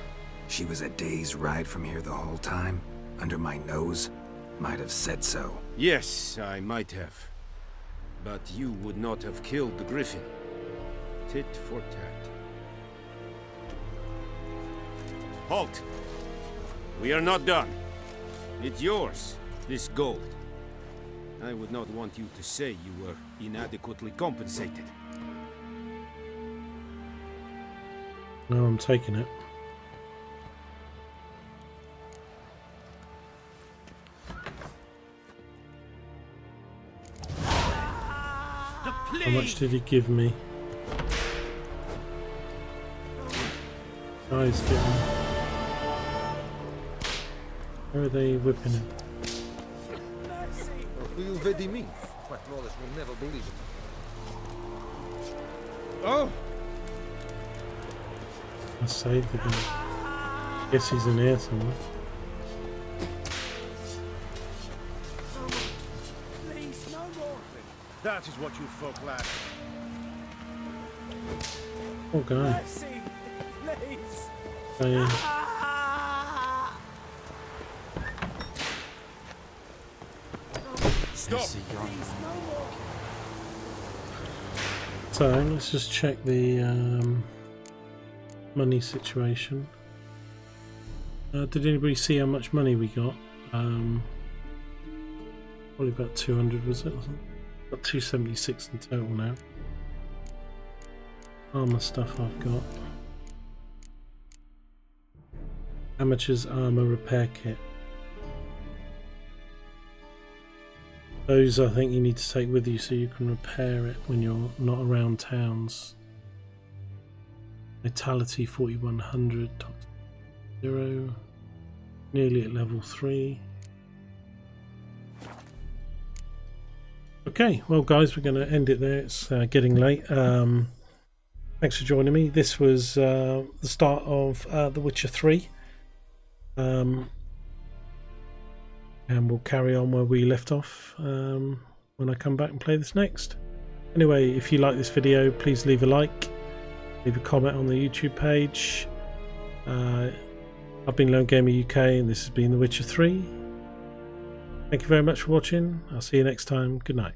She was a day's ride from here the whole time? Under my nose? Might have said so. Yes, I might have. But you would not have killed the Griffin. Tit for tat. Halt! We are not done. It's yours, this gold. I would not want you to say you were inadequately compensated. No, I'm taking it. How much did he give me? Guys, get him. Where are they whipping him? Do you really mean? Quite Lawless will never believe it. Oh, I saved the guy. Guess he's in here somewhere. Please, no more. That is what you folk lack. Oh, guy. Mercy, please. Stop. So let's just check the money situation. Did anybody see how much money we got? Probably about 200, was it? Got 276 in total now. Armour stuff I've got. Amateur's armour repair kit. Those I think you need to take with you so you can repair it when you're not around towns. Vitality 4100, 0, nearly at level 3. Okay, well guys, we're going to end it there. It's getting late. Thanks for joining me. This was the start of The Witcher 3. And we'll carry on where we left off when I come back and play this next. Anyway, if you like this video, please leave a like, leave a comment on the YouTube page. I've been Lone Gamer UK and this has been The Witcher 3. Thank you very much for watching. I'll see you next time. Good night.